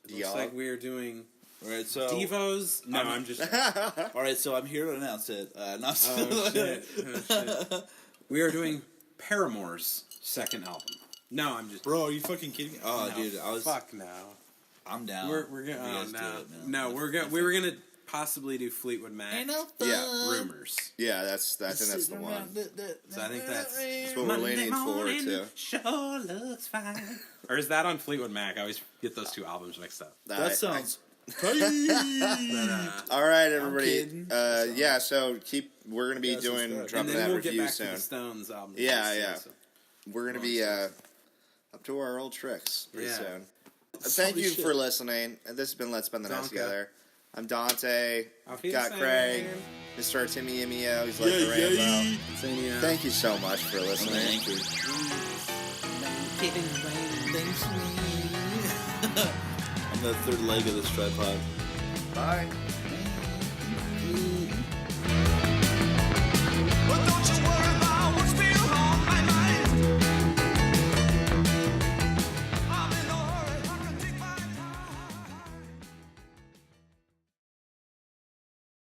It looks like we're doing... All right, so Devos? No, I'm just... All right, so I'm here to announce it. Shit. We are doing Paramore's second album. No, I'm just... Bro, are you fucking kidding me? Oh, no, dude, Fuck no. I'm down. We're gonna... we were gonna possibly do Fleetwood Mac. Rumors. Yeah, I think that's the one. So I think that's what we're leaning forward to. Sure looks fine. Or is that on Fleetwood Mac? I always get those two albums mixed up. That sounds... All right, everybody. So we're gonna be doing dropping that review soon. To the Stones album. Yeah. We're gonna be up to our old tricks pretty soon. Thank you for listening. This has been Let's Spend the Night Together. I'm Dante. Got Craig. Mr. ARTEMIO. He's like the rainbow. Thank you so much for listening. Thank you. I'm the third leg of this tripod. Bye.